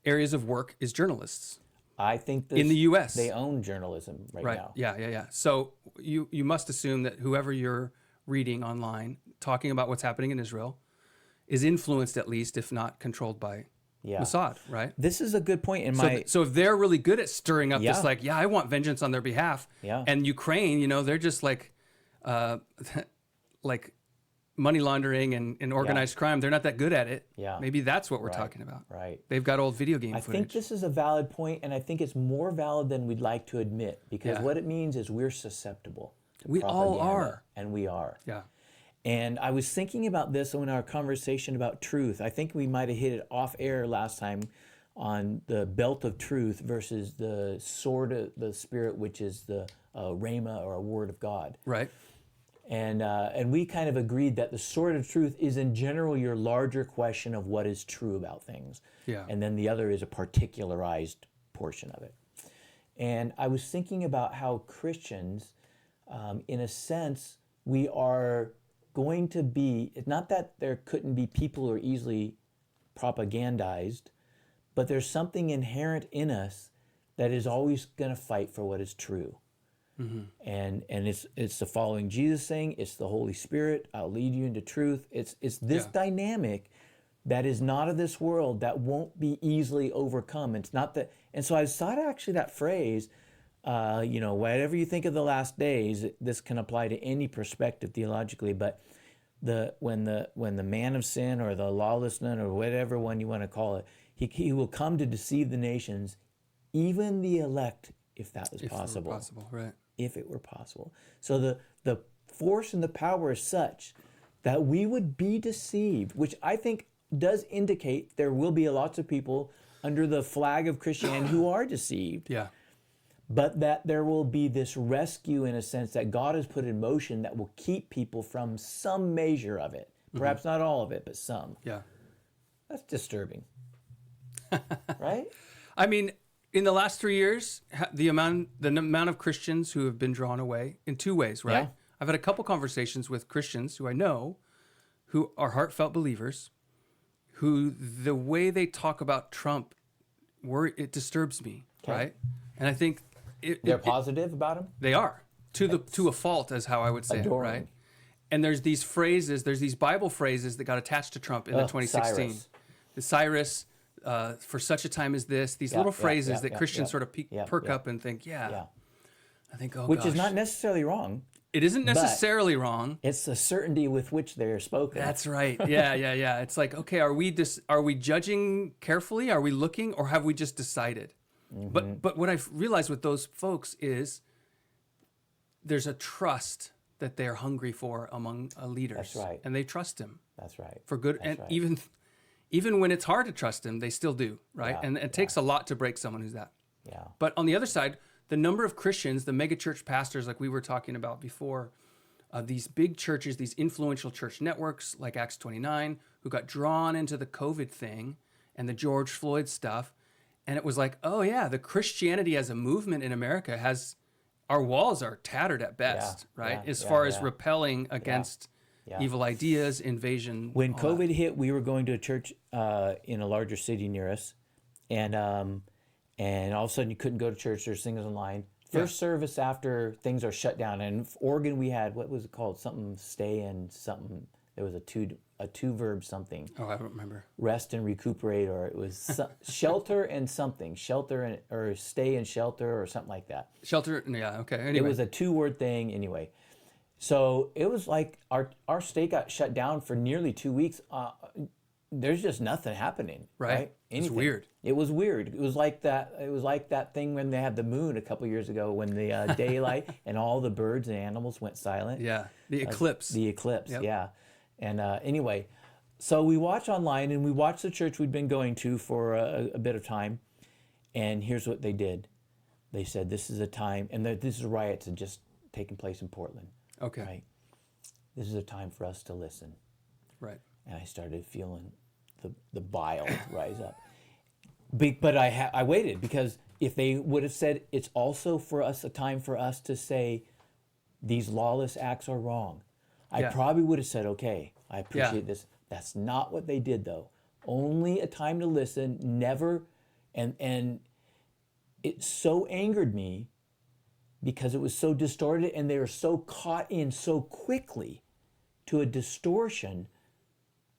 areas of work is journalists. I think in the U.S. they own journalism right now. Yeah. So you must assume that whoever you're reading online talking about what's happening in Israel is influenced at least, if not controlled by Mossad, right? This is a good point. So if they're really good at stirring up this, I want vengeance on their behalf. Yeah. And Ukraine, they're just like money laundering and organized crime. They're not that good at it. Yeah. Maybe that's what we're talking about. Right. They've got old video game footage. I think this is a valid point, and I think it's more valid than we'd like to admit, because what it means is we're susceptible to propaganda. All are. And we are. Yeah. And I was thinking about this in our conversation about truth. I think we might have hit it off air last time on the belt of truth versus the sword of the Spirit, which is the rhema or a word of God. Right. And we kind of agreed that the sword of truth is in general your larger question of what is true about things. Yeah. And then the other is a particularized portion of it. And I was thinking about how Christians, in a sense, we are going to be, it's not that there couldn't be people who are easily propagandized, but there's something inherent in us that is always going to fight for what is true. Mm-hmm. And it's the following Jesus thing. It's the Holy Spirit. I'll lead you into truth. It's this dynamic that is not of this world, that won't be easily overcome. It's not that. And so I thought actually that phrase, whatever you think of the last days, this can apply to any perspective theologically. But when the man of sin or the lawlessness or whatever one you want to call it, he will come to deceive the nations, even the elect, if that was possible. If it were possible, right. If it were possible. So the force and the power is such that we would be deceived, which I think does indicate there will be lots of people under the flag of Christianity who are deceived. Yeah. But that there will be this rescue, in a sense, that God has put in motion that will keep people from some measure of it. Perhaps not all of it, but some. Yeah. That's disturbing. Right? I mean, in the last 3 years, the amount of Christians who have been drawn away in two ways, right? Yeah. I've had a couple conversations with Christians who I know who are heartfelt believers, who the way they talk about Trump, it disturbs me, right? And I think they're positive about him? They are. To a fault, is how I would say adoring. it, right? And there's these phrases, there's these Bible phrases that got attached to Trump in the 2016. Cyrus, for such a time as this, these little phrases that Christians sort of perk up and think, I think, which is not necessarily wrong. It isn't necessarily wrong. It's the certainty with which they're spoken. That's right. Yeah. It's like, okay, are we judging carefully? Are we looking, or have we just decided? Mm-hmm. But what I've realized with those folks is there's a trust that they're hungry for among leaders. That's right. And they trust him. That's right. For good. That's and right. even when it's hard to trust him, they still do, right? Yeah, and it takes a lot to break someone who's that. Yeah. But on the other side, the number of Christians, the megachurch pastors like we were talking about before, these big churches, these influential church networks like Acts 29, who got drawn into the COVID thing and the George Floyd stuff. And it was like, oh yeah, the Christianity as a movement in America our walls are tattered at best, right? As far as repelling against evil ideas, invasion. When COVID hit, we were going to a church in a larger city near us, and all of a sudden you couldn't go to church. There's things online. First service after things are shut down. And in Oregon, we had, what was it called? Something stay and something. There was a two verb something. Oh, I don't remember. Rest and recuperate, or it was shelter and something. Shelter and or stay and shelter or something like that. Shelter, yeah, okay. Anyway. It was a 2-word thing anyway. So it was like our state got shut down for nearly 2 weeks. There's just nothing happening. Right? It's weird. It was weird. It was like that. It was like that thing when they had the moon a couple years ago, when the daylight and all the birds and animals went silent. Yeah, the eclipse. The eclipse. Yep. Yeah. And anyway, so we watch online, and we watched the church we'd been going to for a bit of time. And here's what they did. They said, this is a time, and this is riots had just taken place in Portland. Okay. Right? This is a time for us to listen. Right. And I started feeling the bile rise up. But I waited, because if they would have said it's also for us a time for us to say these lawless acts are wrong, I probably would have said, okay, I appreciate this. That's not what they did, though. Only a time to listen, never. And it so angered me because it was so distorted, and they were so caught in so quickly to a distortion.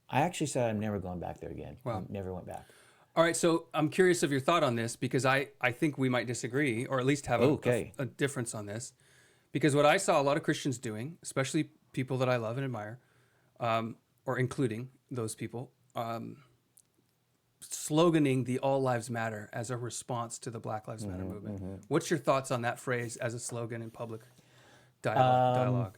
I actually said, I'm never going back there again. Wow. I never went back. All right, so I'm curious of your thought on this, because I think we might disagree, or at least have a difference on this. Because what I saw a lot of Christians doing, especially people that I love and admire, or including those people, sloganing the All Lives Matter as a response to the Black Lives Matter movement. Mm-hmm. What's your thoughts on that phrase as a slogan in public dialogue?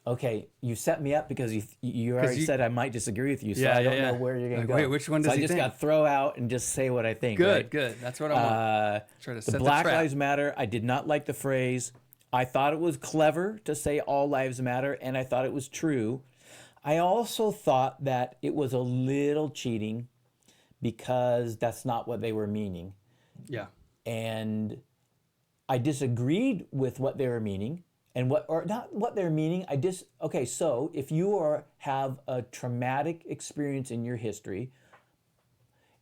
Okay, you set me up, because you already said I might disagree with you, so I don't know where you're going to go. Wait, which one does I just got to throw out and just say what I think. Good, right? good. That's what I want. Try to set the Black Lives Matter, I did not like the phrase. I thought it was clever to say all lives matter, and I thought it was true. I also thought that it was a little cheating because that's not what they were meaning. Yeah. And I disagreed with what they were meaning and not what they're meaning. Okay, so if you have a traumatic experience in your history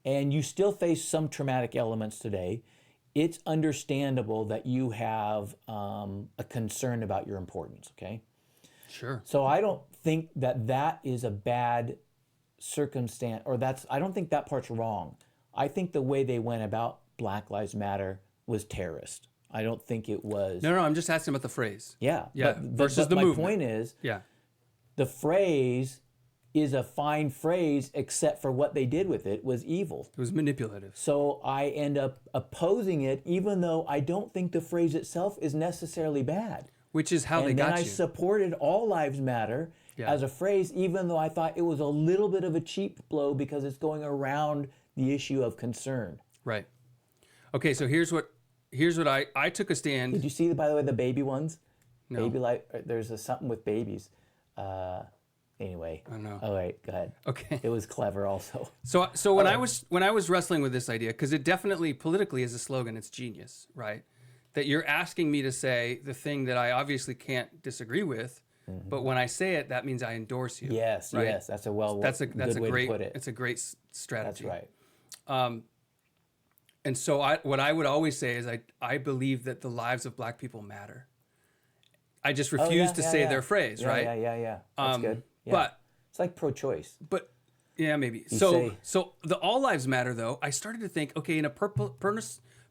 and you still face some traumatic elements today, it's understandable that you have a concern about your importance, okay? Sure. So I don't think that is a bad circumstance, I don't think that part's wrong. I think the way they went about Black Lives Matter was terrorist. I don't think it was. No, I'm just asking about the phrase. Yeah. Yeah. Versus the my movement. My point is, yeah, the phrase is a fine phrase, except for what they did with it was evil. It was manipulative. So I end up opposing it, even though I don't think the phrase itself is necessarily bad. Which is how they got you. And then I supported All Lives Matter as a phrase, even though I thought it was a little bit of a cheap blow because it's going around the issue of concern. Right. Okay, so here's what I took a stand. Did you see, by the way, the baby ones? No. Baby life. There's something with babies. Anyway. I don't know. Oh wait, go ahead. Okay. It was clever also. So when I was wrestling with this idea, because it definitely politically is a slogan, it's genius, right? That you're asking me to say the thing that I obviously can't disagree with, but when I say it, that means I endorse you. Yes, right? yes, that's a good way great to put it. It's a great strategy. That's right. And so what I would always say is I believe that the lives of Black people matter. I just refuse to say their phrase, right? Yeah. That's good. Yeah. But it's like pro-choice. But yeah, maybe. So the all lives matter though. I started to think, okay, in a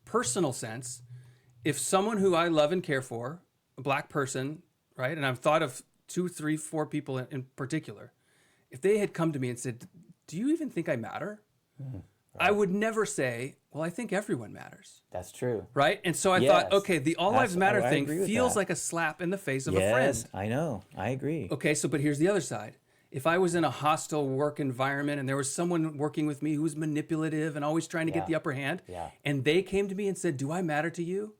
personal sense, if someone who I love and care for, a Black person, right, and I've thought of 2, 3, 4 people in particular, if they had come to me and said, "Do you even think I matter?" Right. I would never say, "Well, I think everyone matters." That's true. Right? And so I thought, okay, the all lives matter thing feels that. like a slap in the face of a friend. Yes, I know. I agree. Okay, but here's the other side. If I was in a hostile work environment and there was someone working with me who was manipulative and always trying to get the upper hand, and they came to me and said, "Do I matter to you?"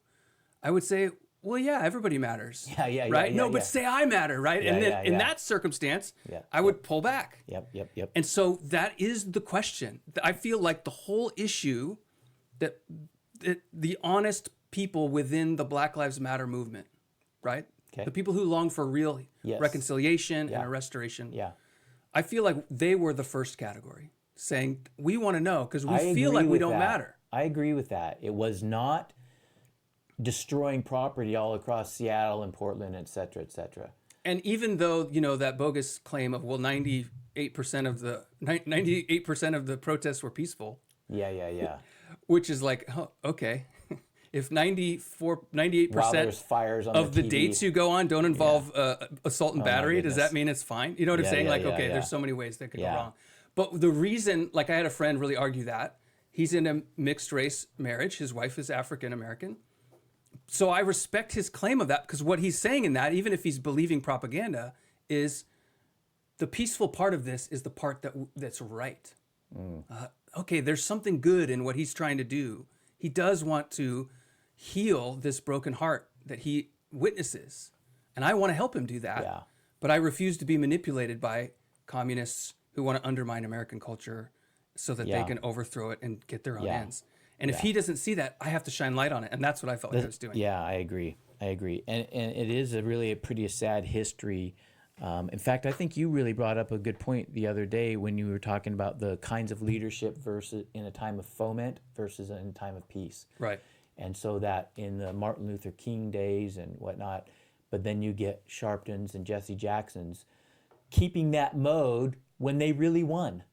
I would say, "Well, yeah, everybody matters." Right? But say I matter, right? And then in that circumstance, I would pull back. Yep. And so that is the question. I feel like the whole issue that the honest people within the Black Lives Matter movement, right? Okay. The people who long for real reconciliation and a restoration. Yeah. I feel like they were the first category, saying we want to know because we feel like we don't matter. I agree with that. It was not destroying property all across Seattle and Portland, et cetera, et cetera. And even though, that bogus claim of, 98% of the protests were peaceful. Yeah. Which is like, okay. If 98% fires on of the dates you go on don't involve assault and battery, does that mean it's fine? You know what I'm saying? There's so many ways that could go wrong. But the reason, I had a friend really argue that. He's in a mixed race marriage. His wife is African American. So I respect his claim of that because what he's saying in that, even if he's believing propaganda, is the peaceful part of this is the part that's right. Okay, there's something good in what he's trying to do. He does want to heal this broken heart that he witnesses. And I want to help him do that. Yeah. But I refuse to be manipulated by communists who want to undermine American culture so that they can overthrow it and get their own ends. And if he doesn't see that, I have to shine light on it. And that's what I felt like I was doing. Yeah, I agree. And it is a pretty sad history. In fact, I think you really brought up a good point the other day when you were talking about the kinds of leadership versus in a time of foment versus in a time of peace. Right. And so that in the Martin Luther King days and whatnot, but then you get Sharptons and Jesse Jacksons keeping that mode when they really won.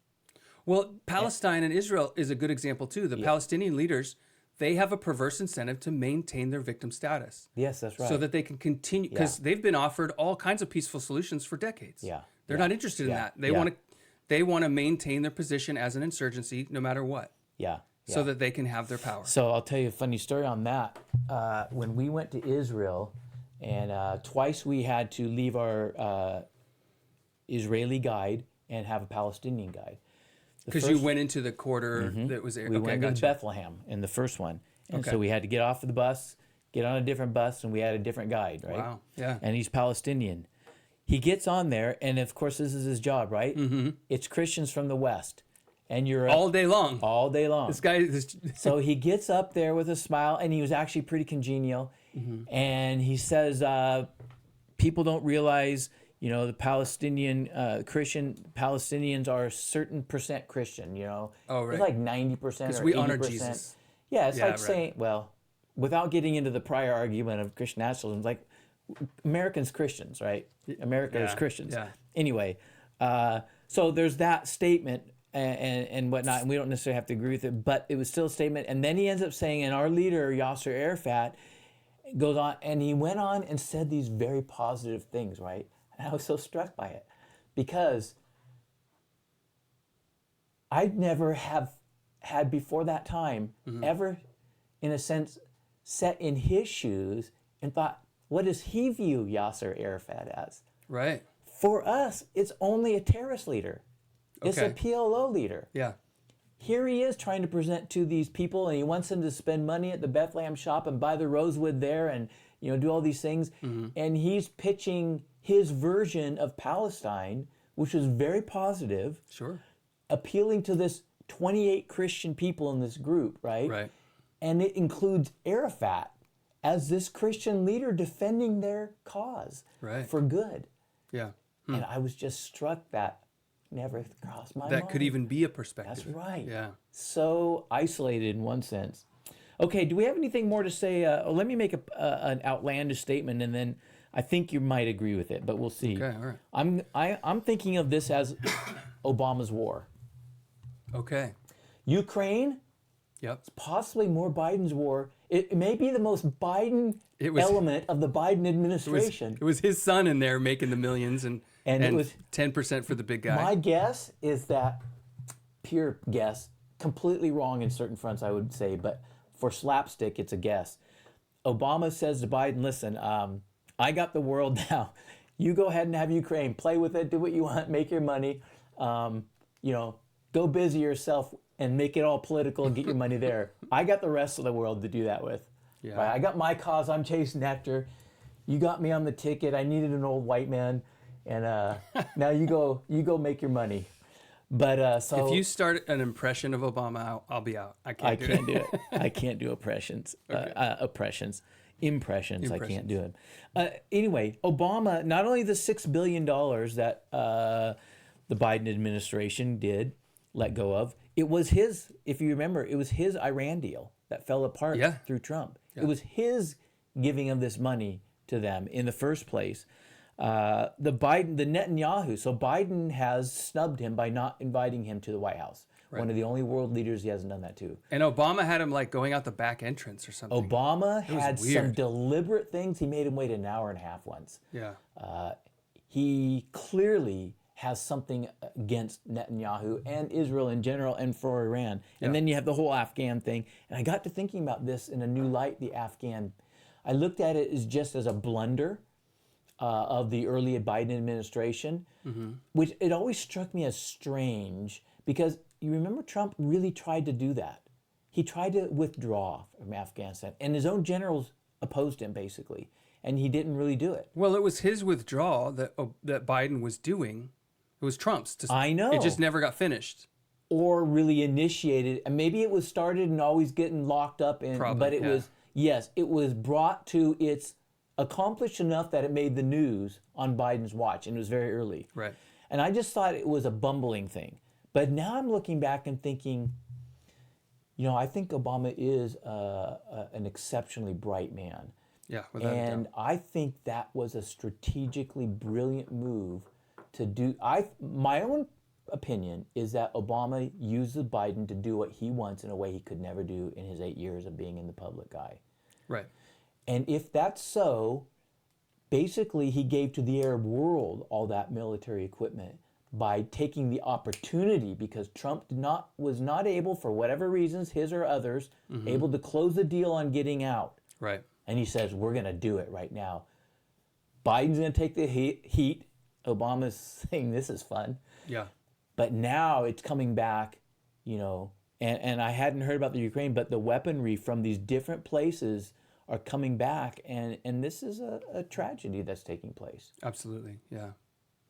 Well, Palestine and Israel is a good example too. The Palestinian leaders, they have a perverse incentive to maintain their victim status. Yes, that's right. So that they can continue, because they've been offered all kinds of peaceful solutions for decades. Yeah. They're not interested in that. They want to maintain their position as an insurgency no matter what. Yeah. So that they can have their power. So I'll tell you a funny story on that. When we went to Israel, and twice we had to leave our Israeli guide and have a Palestinian guide. Because you went into the quarter that was there. We went to Bethlehem in the first one. And so we had to get off of the bus, get on a different bus, and we had a different guide, right? Wow. Yeah. And he's Palestinian. He gets on there, and of course, this is his job, right? Mm-hmm. It's Christians from the West, and you're All day long. all day long. This guy. So he gets up there with a smile, and he was actually pretty congenial. Mm-hmm. And he says, people don't realize, the Palestinian Palestinians are a certain percent Christian. Oh, right. It's like 90% Because or we 80%. honor Jesus. Yeah, it's Yeah, like right. saying, well, without getting into the prior argument of Christian nationalism, like Americans Christians, right? America is Yeah, Christians. yeah. Anyway, so there's that statement and whatnot, and we don't necessarily have to agree with it, but it was still a statement. And then he ends up saying, and our leader, Yasser Arafat, goes on, and he went on and said these very positive things, right? And I was so struck by it because I'd never have had before that time ever, in a sense, sat in his shoes and thought, what does he view Yasser Arafat as? Right. For us, it's only a terrorist leader. It's a Okay. PLO leader. Yeah. Here he is trying to present to these people, and he wants them to spend money at the Bethlehem shop and buy the rosewood there and do all these things. And he's pitching his version of Palestine, which was very positive, Sure. appealing to this 28 Christian people in this group, right? Right. And it includes Arafat as this Christian leader defending their cause Right. for good. Yeah. And I was just struck that never crossed my mind. That could even be a perspective. That's right. Yeah. So isolated in one sense. Okay, do we have anything more to say? Let me make an outlandish statement, and then I think you might agree with it, but we'll see. Okay. All right. I'm thinking of this as Obama's war. Okay. Ukraine, Yep. possibly more Biden's war. It may be the most Biden It was- element of the Biden administration. It was his son in there making the millions, and it was 10% for the big guy. My guess is that, pure guess, completely wrong in certain fronts, I would say, but for slapstick, it's a guess. Obama says to Biden, listen, I got the world now. You go ahead and have Ukraine. Play with it. Do what you want. Make your money. Go busy yourself and make it all political and get your money there. I got the rest of the world to do that with. Yeah. Right? I got my cause. I'm chasing nectar. You got me on the ticket. I needed an old white man. And now you go make your money. But so If you start an impression of Obama, I'll be out. I can't do it. I can't do impressions. Impressions. I can't do it. Anyway, Obama, not only the $6 billion that the Biden administration did let go of, it was his, if you remember, it was his Iran deal that fell apart Yeah. through Trump. Yeah. It was his giving of this money to them in the first place. The Netanyahu, so Biden has snubbed him by not inviting him to the White House. Right. One of the only world leaders he hasn't done that to. And Obama had him like going out the back entrance or something. Obama was had some weird. deliberate things. He made him wait an hour and a half once. Yeah. He clearly has something against Netanyahu and Israel in general and for Iran. And then you have the whole Afghan thing. And I got to thinking about this in a new light, the Afghan. I looked at it as just as a blunder of the early Biden administration, which it always struck me as strange because you remember Trump really tried to do that. He tried to withdraw from Afghanistan and his own generals opposed him basically. And he didn't really do it. Well, it was his withdrawal that Biden was doing. It was Trump's. I know. It just never got finished. Or really initiated, and maybe it was started and always getting locked up in, Probably, but it yeah. it was brought to its accomplished enough that it made the news on Biden's watch, and it was very early. Right. And I just thought it was a bumbling thing. But now I'm looking back and thinking, I think Obama is an exceptionally bright man. Yeah. Without a And doubt. I think that was a strategically brilliant move to do. My own opinion is that Obama used Biden to do what he wants in a way he could never do in his 8 years of being in the public eye. Right. And if that's so, basically he gave to the Arab world all that military equipment by taking the opportunity because Trump was not able, for whatever reasons, his or others, able to close the deal on getting out. Right. And he says, we're going to do it right now. Biden's going to take the heat. Obama's saying, this is fun. Yeah. But now it's coming back, and I hadn't heard about the Ukraine, but the weaponry from these different places are coming back, and this is a tragedy that's taking place. Absolutely, yeah.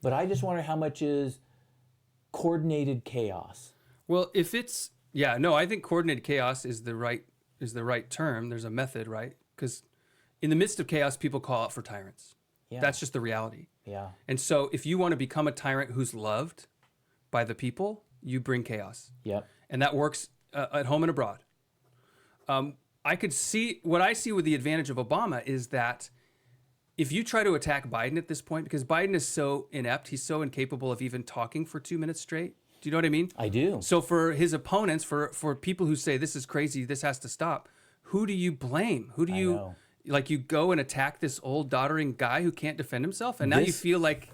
But I just wonder how much is coordinated chaos. Well, if it's I think coordinated chaos is the right term. There's a method, right? Because in the midst of chaos, people call out for tyrants. Yeah. That's just the reality. Yeah. And so if you want to become a tyrant who's loved by the people, you bring chaos. Yep. And that works at home and abroad. I could see what I see with the advantage of Obama is that if you try to attack Biden at this point, because Biden is so inept, he's so incapable of even talking for 2 minutes straight. Do you know what I mean? I do. So for his opponents, for people who say this is crazy, this has to stop, who do you blame? Who do you you go and attack this old doddering guy who can't defend himself, and now you feel like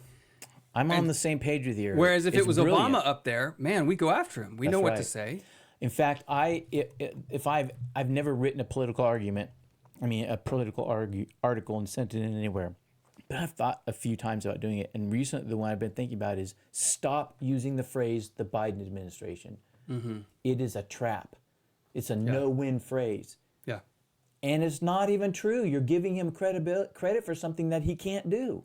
I'm on the same page with you. Whereas if It's it was brilliant. Obama up there, man, we go after him. We know what to say. In fact, if I've never written a political argument, a political article and sent it in anywhere, but I've thought a few times about doing it. And recently, the one I've been thinking about is stop using the phrase "the Biden administration." Mm-hmm. It is a trap. It's a no-win phrase. Yeah, and it's not even true. You're giving him credit for something that he can't do.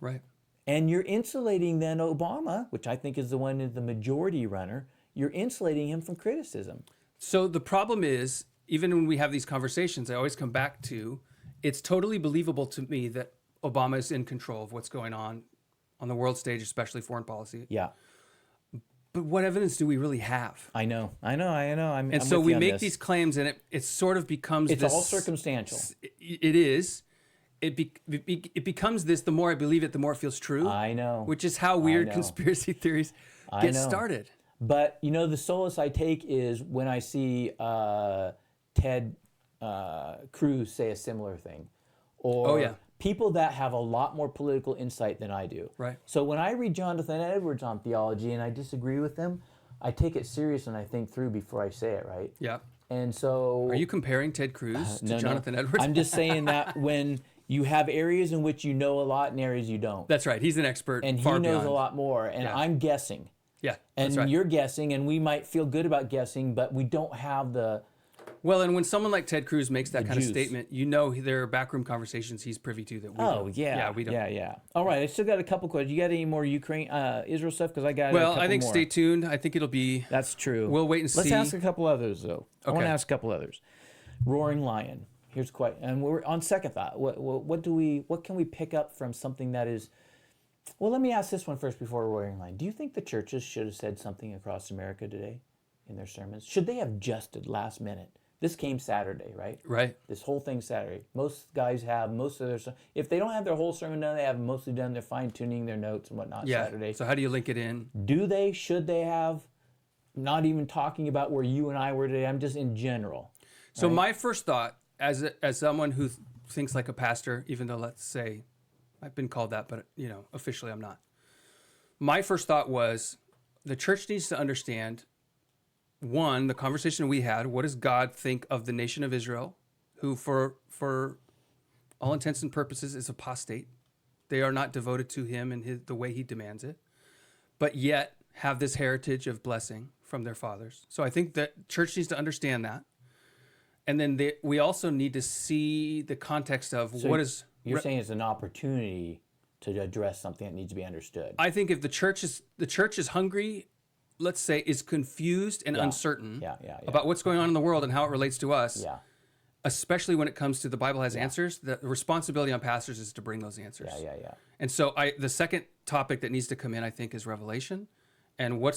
Right. And you're insulating then Obama, which I think is the one is the majority runner. You're insulating him from criticism. So the problem is, even when we have these conversations, I always come back to, it's totally believable to me that Obama is in control of what's going on the world stage, especially foreign policy. Yeah. But what evidence do we really have? I know. And so we make these claims, and it sort of becomes it's all circumstantial. It is. It becomes this, the more I believe it, the more it feels true. I know. Which is how weird conspiracy theories get started. But, the solace I take is when I see Ted Cruz say a similar thing. Or people that have a lot more political insight than I do. Right. So when I read Jonathan Edwards on theology and I disagree with him, I take it serious and I think through before I say it, right? Yeah. And so... Are you comparing Ted Cruz to Jonathan Edwards? I'm just saying that when you have areas in which you know a lot and areas you don't. That's right. He's an expert. And he knows a lot more. And I'm guessing. Yeah, and you're guessing, and we might feel good about guessing, but we don't have the... Well, and when someone like Ted Cruz makes that kind of statement, there are backroom conversations he's privy to that we don't. Yeah, we don't. Yeah. All right, I still got a couple questions. You got any more Ukraine, Israel stuff? Because I got Well, a couple I think more. stay tuned. I think it'll be... That's true. We'll wait and see. Let's ask a couple others, though. I want to ask a couple others. Roaring Lion. Here's quite... And we're on second thought. What can we pick up from something that is... Well, let me ask this one first before Roaring Lion. Do you think the churches should have said something across America today in their sermons? Should they have adjusted last minute? This came Saturday, right? Right. This whole thing Saturday. Most guys have most of their... If they don't have their whole sermon done, they have mostly done their fine-tuning their notes and whatnot Saturday. So how do you link it in? Should they have? Not even talking about where you and I were today. I'm just in general. So my first thought, as someone who thinks like a pastor, even though let's say... I've been called that, but officially I'm not. My first thought was the church needs to understand, one, the conversation we had, what does God think of the nation of Israel, who for all intents and purposes is apostate. They are not devoted to him and the way he demands it, but yet have this heritage of blessing from their fathers. So I think that church needs to understand that. And then we also need to see the context of what is... You're saying it's an opportunity to address something that needs to be understood. I think if the church is hungry, let's say, is confused and uncertain about what's going on in the world and how it relates to us, especially when it comes to the Bible has answers, the responsibility on pastors is to bring those answers. Yeah. And so the second topic that needs to come in, I think, is Revelation. And what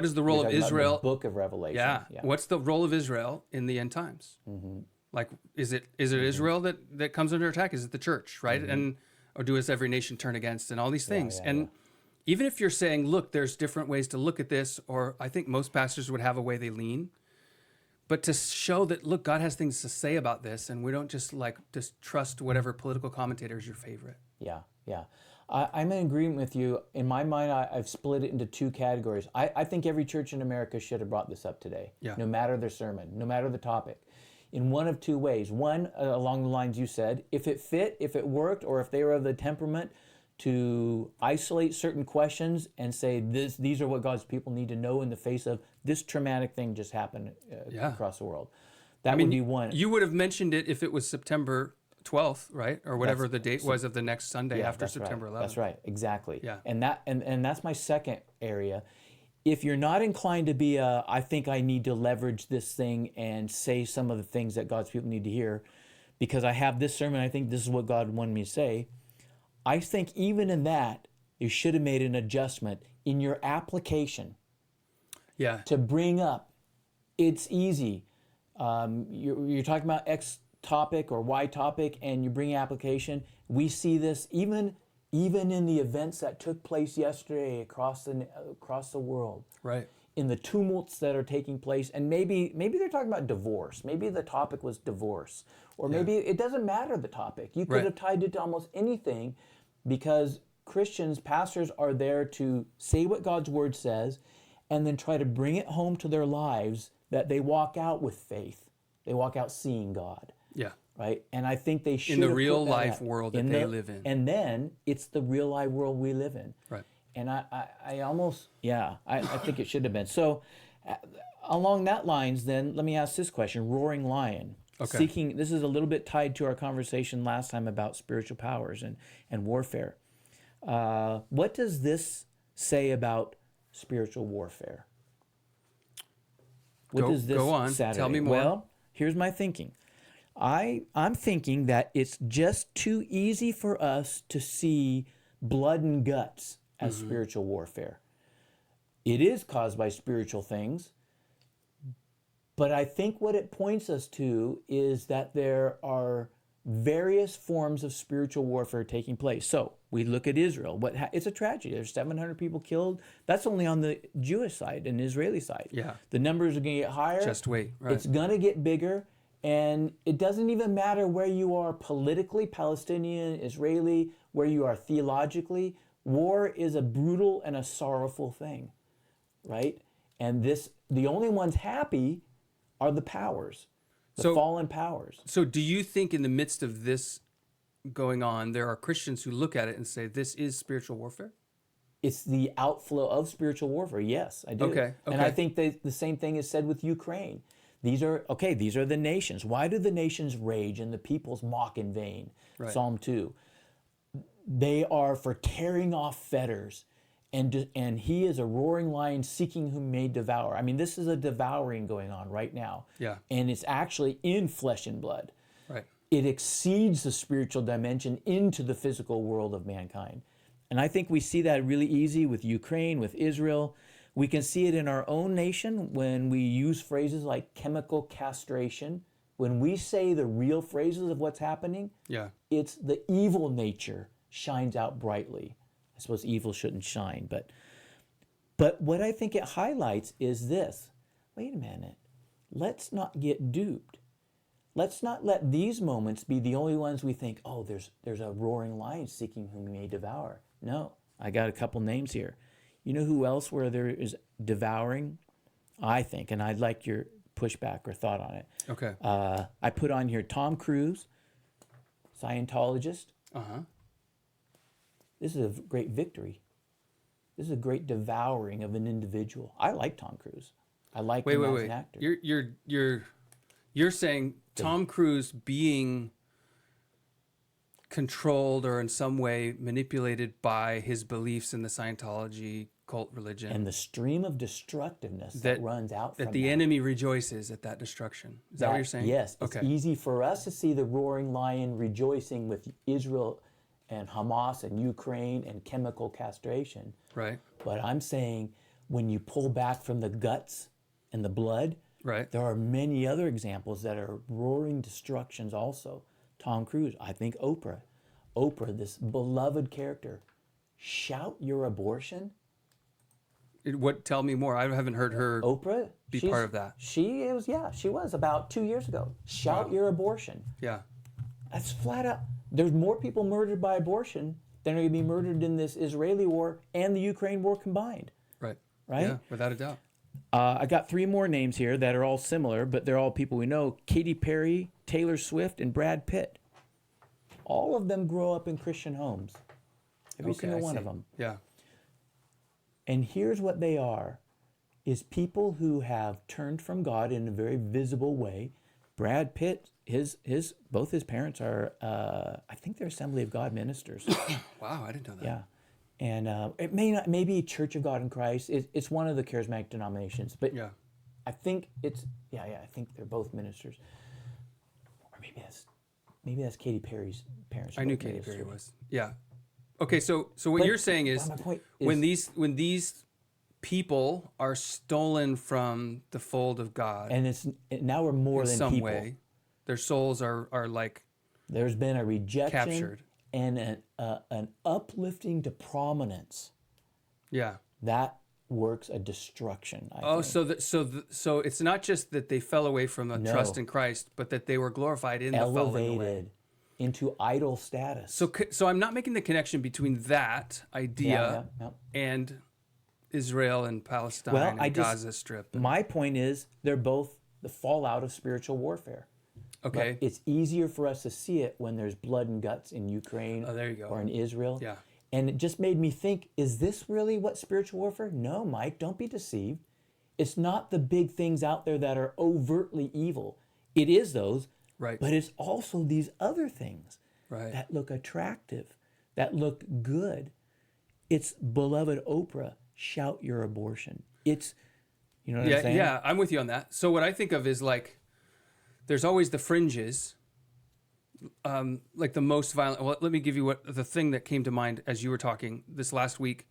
is the role of Israel? The book of Revelation. Yeah. What's the role of Israel in the end times? Mm-hmm. Like, is it Israel that comes under attack? Is it the church, right? Mm-hmm. Or does every nation turn against and all these things? Even if you're saying, look, there's different ways to look at this, or I think most pastors would have a way they lean, but to show that, look, God has things to say about this, and we don't just trust whatever political commentator is your favorite. Yeah. I'm in agreement with you. In my mind, I've split it into two categories. I think every church in America should have brought this up today, no matter their sermon, no matter the topic, in one of two ways. One, along the lines you said, if it fit, if it worked, or if they were of the temperament to isolate certain questions and say, these are what God's people need to know in the face of this traumatic thing just happened across the world. That would be one. You would have mentioned it if it was September 12th, right? Or whatever the date was of the next Sunday after September 11th. That's right, exactly. Yeah. And that's my second area. If you're not inclined to be I think I need to leverage this thing and say some of the things that God's people need to hear, because I have this sermon, I think this is what God wanted me to say. I think even in that, you should have made an adjustment in your application. Yeah. To bring up, it's easy. You're talking about X topic or Y topic, and you bring application. We see this even in the events that took place yesterday across the world. Right. In the tumults that are taking place, and maybe they're talking about divorce. Maybe the topic was divorce, or maybe it doesn't matter the topic. You could have tied it to almost anything, because Christians, pastors are there to say what God's word says, and then try to bring it home to their lives, that they walk out with faith. They walk out seeing God. Yeah. Right? And I think they should in the have real put that life out. world that they live in. And then it's the real life world we live in. Right. And I almost, I think it should have been. So along that lines, then, let me ask this question. Roaring lion. Okay. This is a little bit tied to our conversation last time about spiritual powers and warfare. What does this say about spiritual warfare? What does this go on. Saturday? Tell me more. Well, here's my thinking. I'm thinking that it's just too easy for us to see blood and guts as spiritual warfare. It is caused by spiritual things, but I think what it points us to is that there are various forms of spiritual warfare taking place. So we look at Israel. It's a tragedy. There's 700 people killed. That's only on the Jewish side and Israeli side. Yeah. The numbers are going to get higher. Just wait. Right. It's going to get bigger. And it doesn't even matter where you are politically, Palestinian, Israeli, where you are theologically. War is a brutal and a sorrowful thing, right? And the only ones happy are the powers, the fallen powers. So do you think in the midst of this going on, there are Christians who look at it and say, this is spiritual warfare? It's the outflow of spiritual warfare. Yes, I do. Okay. And I think the same thing is said with Ukraine. These are the nations. Why do the nations rage and the peoples mock in vain? Right. Psalm 2. They are for tearing off fetters, and he is a roaring lion seeking whom may devour. I mean, this is a devouring going on right now. Yeah. And it's actually in flesh and blood. Right. It exceeds the spiritual dimension into the physical world of mankind. And I think we see that really easy with Ukraine, with Israel. We can see it in our own nation when we use phrases like chemical castration. When we say the real phrases of what's happening, it's the evil nature shines out brightly. I suppose evil shouldn't shine, but what I think it highlights is this. Wait a minute. Let's not get duped. Let's not let these moments be the only ones we think, oh, there's a roaring lion seeking whom he may devour. No, I got a couple names here. You know who else where there is devouring? I think, and I'd like your pushback or thought on it. Okay. I put on here Tom Cruise, Scientologist. This is a great victory. This is a great devouring of an individual. I like Tom Cruise. I like him as an actor. You're saying Tom Cruise being controlled or in some way manipulated by his beliefs in the Scientology cult religion, and the stream of destructiveness that runs out from that the enemy rejoices at that destruction. Is that what you're saying? Yes. It's easy for us to see the roaring lion rejoicing with Israel and Hamas and Ukraine and chemical castration. Right. But I'm saying when you pull back from the guts and the blood, there are many other examples that are roaring destructions also. Tom Cruise, I think Oprah, this beloved character, shout your abortion. Tell me more. I haven't heard her Oprah be part of that. She was about 2 years ago. Shout your abortion. Yeah. That's flat out. There's more people murdered by abortion than are going to be murdered in this Israeli war and the Ukraine war combined. Right. Right? Yeah, without a doubt. I got 3 more names here that are all similar, but they're all people we know. Katy Perry, Taylor Swift, and Brad Pitt. All of them grow up in Christian homes. Every single one of them. Yeah. And here's what they are, is people who have turned from God in a very visible way. Brad Pitt, both his parents are, I think they're Assembly of God ministers. Wow, I didn't know that. Yeah. And it may be Church of God in Christ. It's one of the charismatic denominations, but Yeah. I think I think they're both ministers. Or maybe that's Katy Perry's parents. I knew Katy Perry was. Yeah. Okay, so what you're saying is, my point when is when these people are stolen from the fold of God now we're more in than some people. way, their souls are like There's been a rejection captured. and an uplifting to prominence Yeah. that works a destruction. I think. So it's not just that they fell away from the No. trust in Christ, but that they were glorified in the falling away. Elevated into idol status. So I'm not making the connection between that idea Yeah. and Israel and Palestine Well, and Gaza Strip. My point is they're both the fallout of spiritual warfare. Okay. But it's easier for us to see it when there's blood and guts in Ukraine There you go. or in Israel. Yeah. And it just made me think, is this really what spiritual warfare? No, Mike, don't be deceived. It's not the big things out there that are overtly evil. It is those, Right. but it's also these other things Right. that look attractive, that look good. It's beloved Oprah, shout your abortion. It's, you know what I'm saying? Yeah, I'm with you on that. So what I think of is like, there's always the fringes, like the most violent. Well, let me give you the thing that came to mind as you were talking. This last week,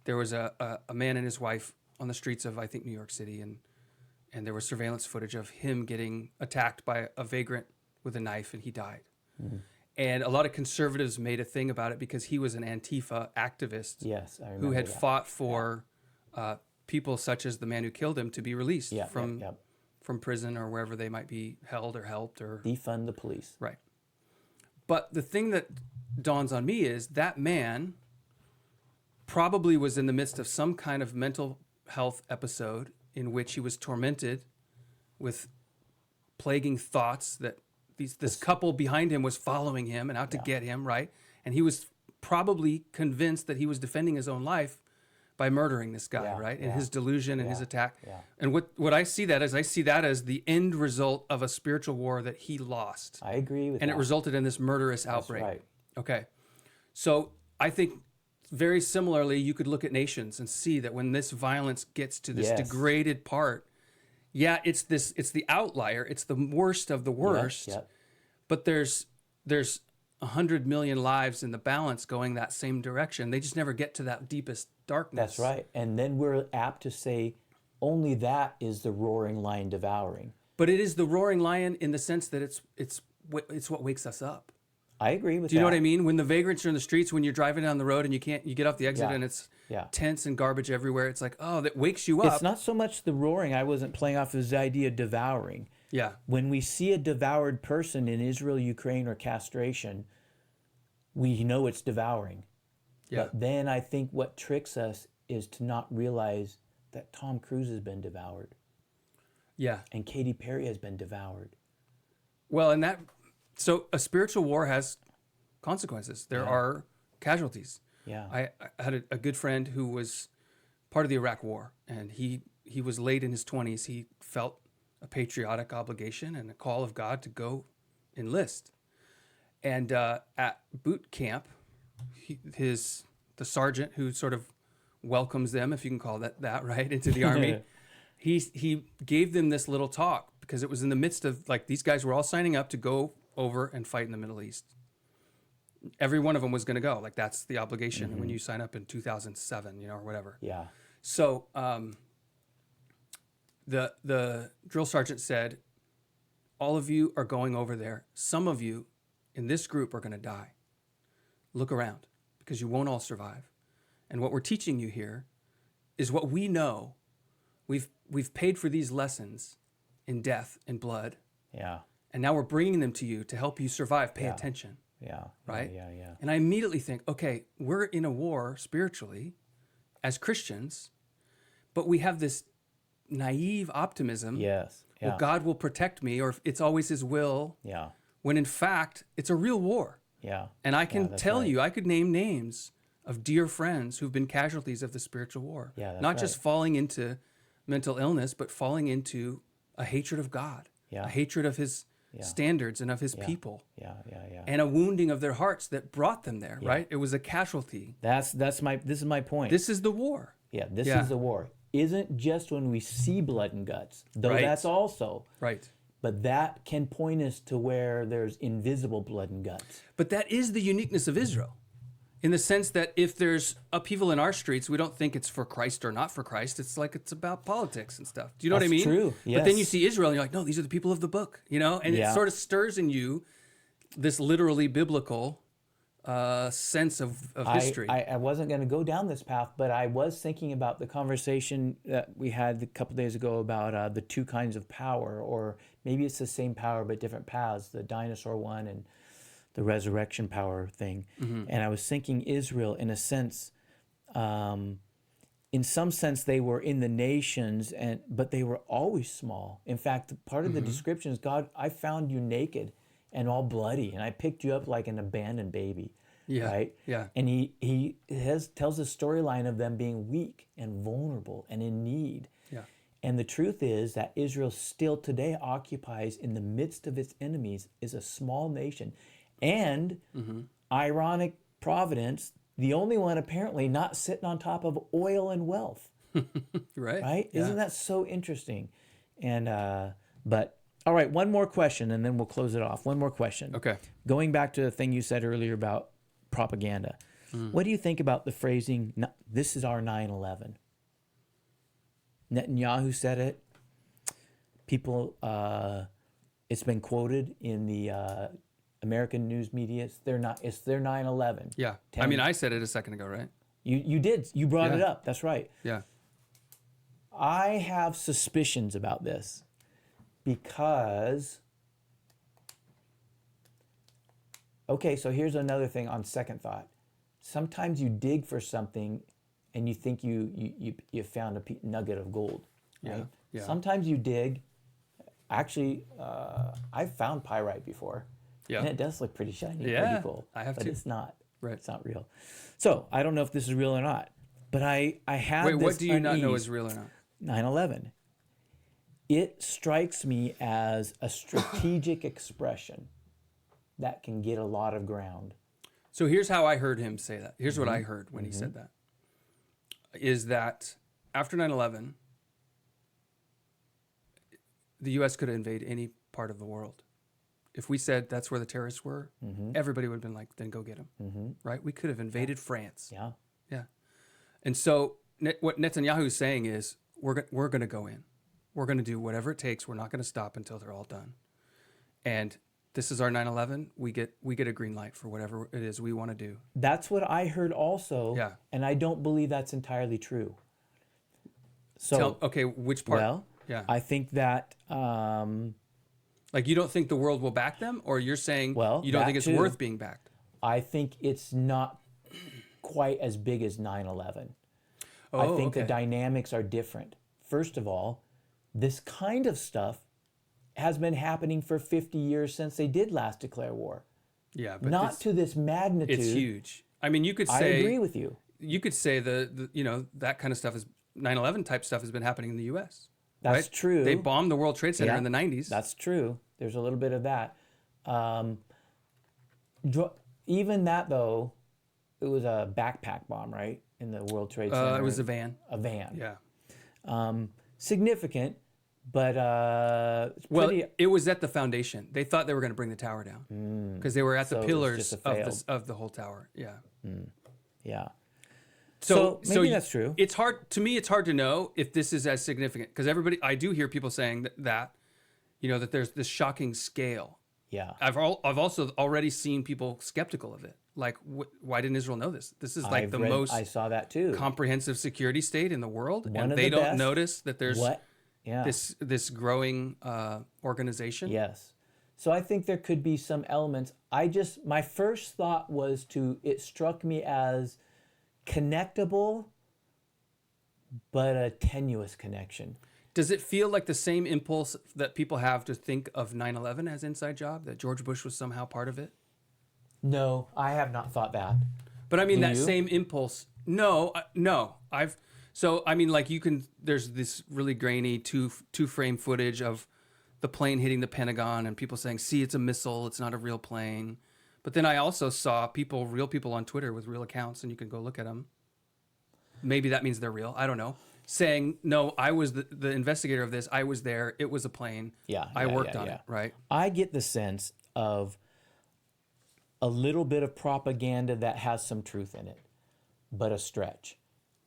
there was a man and his wife on the streets of, I think, New York City, and there was surveillance footage of him getting attacked by a vagrant with a knife, and he died. Mm-hmm. And a lot of conservatives made a thing about it because he was an Antifa activist. Yes, I remember who had that. fought for people such as the man who killed him to be released from prison or wherever they might be held or helped or defund the police. Right. But the thing that dawns on me is that man probably was in the midst of some kind of mental health episode in which he was tormented with plaguing thoughts that this couple behind him was following him and out to get him, right? And he was probably convinced that he was defending his own life by murdering this guy, right? And his delusion and his attack. Yeah. And what I see that as the end result of a spiritual war that he lost. I agree with that. And it resulted in this murderous outbreak. That's right. Okay. So I think very similarly, you could look at nations and see that when this violence gets to this degraded part, it's the outlier. It's the worst of the worst. Yep. But there's 100 million lives in the balance going that same direction. They just never get to that deepest darkness. That's right. And then we're apt to say only that is the roaring lion devouring. But it is the roaring lion in the sense that it's what wakes us up. I agree with that. Do you know what I mean? When the vagrants are in the streets, when you're driving down the road and you get off the exit and it's tents and garbage everywhere, it's like, oh, that wakes you up. It's not so much the roaring. I wasn't playing off this idea of devouring. Yeah. When we see a devoured person in Israel, Ukraine, or castration, we know it's devouring. Yeah. But then I think what tricks us is to not realize that Tom Cruise has been devoured. Yeah. And Katy Perry has been devoured. Well, so a spiritual war has consequences. There are casualties. Yeah. I had a good friend who was part of the Iraq War, and he was late in his 20s. He felt a patriotic obligation and a call of God to go enlist. And at boot camp, the sergeant who sort of welcomes them, if you can call that right, into the army, he gave them this little talk because it was in the midst of, like, these guys were all signing up to go over and fight in the Middle East. Every one of them was going to go. Like, that's the obligation when you sign up in 2007, or whatever. Yeah. So the drill sergeant said, all of you are going over there. Some of you in this group are going to die. Look around, because you won't all survive. And what we're teaching you here is what we know. We've paid for these lessons in death and blood. Yeah. And now we're bringing them to you to help you survive. Pay attention. Yeah. Right? Yeah. And I immediately think, okay, we're in a war spiritually as Christians, but we have this naive optimism. Yes. Yeah. Well, God will protect me, or it's always his will. Yeah. When in fact, it's a real war. Yeah. And I can tell you, I could name names of dear friends who've been casualties of the spiritual war. Yeah, that's Not just falling into mental illness, but falling into a hatred of God, a hatred of his standards and of his people. Yeah. And a wounding of their hearts that brought them there, right? It was a casualty. This is my point. This is the war. Yeah, this is the war. Isn't just when we see blood and guts, though that's also. Right. But that can point us to where there's invisible blood and guts. But that is the uniqueness of Israel, in the sense that if there's upheaval in our streets, we don't think it's for Christ or not for Christ. It's like it's about politics and stuff. Do you know what I mean? That's true, yes. But then you see Israel and you're like, no, these are the people of the book, you know? And it sort of stirs in you this literally biblical sense of history. I wasn't going to go down this path, but I was thinking about the conversation that we had a couple days ago about the two kinds of power, or maybe it's the same power but different paths, the dinosaur one and the resurrection power thing. And I was thinking Israel, in a sense, in some sense, they were in the nations, but they were always small. In fact, part of the description is, God, I found you naked and all bloody, and I picked you up like an abandoned baby. Yeah. Right? Yeah. And he tells a storyline of them being weak and vulnerable and in need. Yeah. And the truth is that Israel still today occupies, in the midst of its enemies, is a small nation. And ironic providence, the only one apparently not sitting on top of oil and wealth. Right? Yeah. Isn't that so interesting? And but all right, one more question and then we'll close it off. One more question. Okay. Going back to the thing you said earlier about propaganda. What do you think about the phrasing, this is our 9/11? Netanyahu said it. People, it's been quoted in the American news media. It's their 9/11. Yeah. I mean, I said it a second ago, right? You did. You brought it up. That's right. Yeah. I have suspicions about this because, okay, so here's another thing on second thought. Sometimes you dig for something and you think you found a nugget of gold, right? Yeah. Sometimes you dig. Actually, I've found pyrite before. Yeah. And it does look pretty shiny, Yeah, pretty cool. I have but too. it's not. Right. It's not real. So I don't know if this is real or not. But I have Wait, this what do you not know unease. is real or not? 9/11. It strikes me as a strategic expression that can get a lot of ground. So here's how I heard him say that. Here's what I heard when he said that. Is that after 9/11, the U.S. could invade any part of the world. If we said that's where the terrorists were, everybody would have been like, then go get them, right? We could have invaded France. Yeah. Yeah. And so what Netanyahu is saying is, we're going to go in. We're going to do whatever it takes. We're not going to stop until they're all done. And this is our 9/11. We get a green light for whatever it is we want to do. That's what I heard also. Yeah. And I don't believe that's entirely true. So, Okay, which part? well, yeah. I think that, Like, you don't think the world will back them? Or you're saying Well, you don't that think it's too. worth being backed? I think it's not quite as big as 9/11. Oh, I think okay. the dynamics are different. First of all, this kind of stuff has been happening for 50 years since they did last declare war. Yeah, but Not to this magnitude. it's huge. I mean, you could I say agree with you. You could say the that kind of stuff is 9/11 type stuff has been happening in the U.S. That's right? true. They bombed the World Trade Center Yeah, in the 90s. That's true. There's a little bit of that. Even that, though, it was a backpack bomb, right? In the World Trade Center. It was a van. A van. Yeah. Significant, but it's Well, pretty... it was at the foundation. They thought they were going to bring the tower down because they were at So the it was pillars just a of failed. of the whole tower. Yeah. Yeah. So maybe that's true. It's hard to me. It's hard to know if this is as significant because I do hear people saying that that there's this shocking scale. Yeah. I've also already seen people skeptical of it. Like, why didn't Israel know this? This is like I saw that too. comprehensive security state in the world, One and of they the don't best. notice that there's What? Yeah. this growing organization. Yes. So I think there could be some elements. My first thought was it struck me as connectable, but a tenuous connection. Does it feel like the same impulse that people have to think of 9/11 as inside job, that George Bush was somehow part of it? No, I have not thought that. But I mean, Do that you? same impulse. No. There's this really grainy two frame footage of the plane hitting the Pentagon and people saying, see, it's a missile, it's not a real plane. But then I also saw real people on Twitter with real accounts, and you can go look at them. Maybe that means they're real. I don't know. Saying, no, I was the investigator of this. I was there. It was a plane. I worked on it, right? I get the sense of a little bit of propaganda that has some truth in it, but a stretch.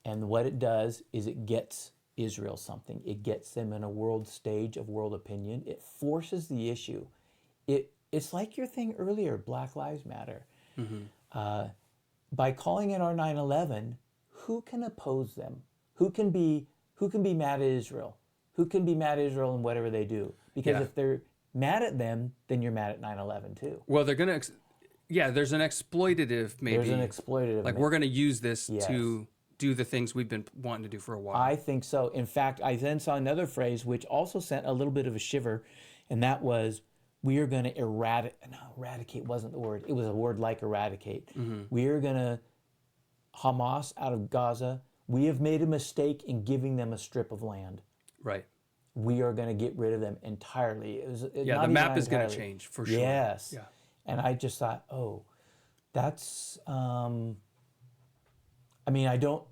And what it does is it gets Israel something. It gets them in a world stage of world opinion. It forces the issue. It's like your thing earlier, Black Lives Matter. By calling it our 9/11, who can oppose them? Who can be mad at Israel? Who can be mad at Israel in whatever they do? Because if they're mad at them, then you're mad at 9/11 too. Well, they're gonna. There's an exploitative maybe. There's an exploitative. Like we're gonna use this to do the things we've been wanting to do for a while. I think so. In fact, I then saw another phrase which also sent a little bit of a shiver, and that was, we are going to eradicate wasn't the word. It was a word like eradicate. We are going to Hamas out of Gaza. We have made a mistake in giving them a strip of land. Right. We are going to get rid of them entirely. The map is going to change for sure. Yes. Yeah. And I just thought, oh, that's. I mean, I don't.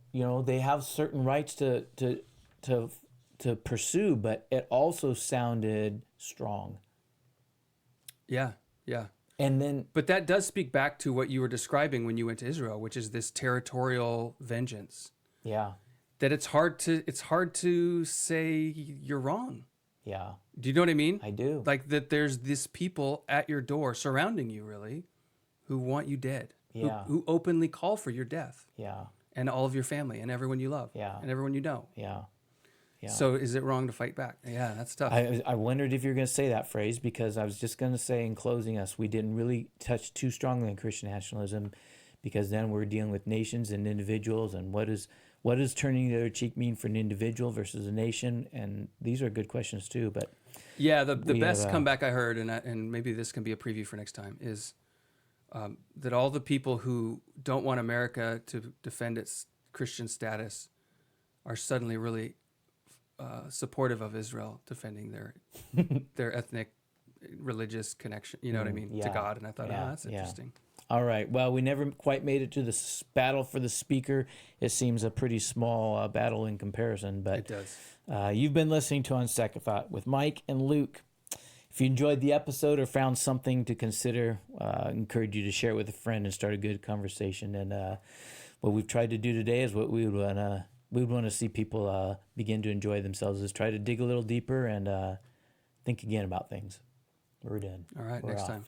They have certain rights to pursue, but it also sounded strong. Yeah. And then, but that does speak back to what you were describing when you went to Israel, which is this territorial vengeance. Yeah. That it's hard to say you're wrong. Yeah. Do you know what I mean? I do. Like that there's this people at your door surrounding you, really, who want you dead. Yeah. Who openly call for your death. Yeah. And all of your family and everyone you love. Yeah. And everyone you know. Yeah. Yeah. So is it wrong to fight back? Yeah, that's tough. I wondered if you were going to say that phrase, because I was just going to say in closing us, we didn't really touch too strongly on Christian nationalism, because then we're dealing with nations and individuals, and what does turning the other cheek mean for an individual versus a nation? And these are good questions too. But yeah, the best comeback I heard, and maybe this can be a preview for next time, is that all the people who don't want America to defend its Christian status are suddenly really supportive of Israel defending their ethnic, religious connection. You know what I mean, to God. And I thought, that's interesting. All right. Well, we never quite made it to the battle for the speaker. It seems a pretty small battle in comparison, but it does. You've been listening to On Second Thought with Mike and Luke. If you enjoyed the episode or found something to consider, I encourage you to share it with a friend and start a good conversation. And what we've tried to do today is what we would want to see people begin to enjoy themselves, is try to dig a little deeper and think again about things. We're done. All right, We're next off. time.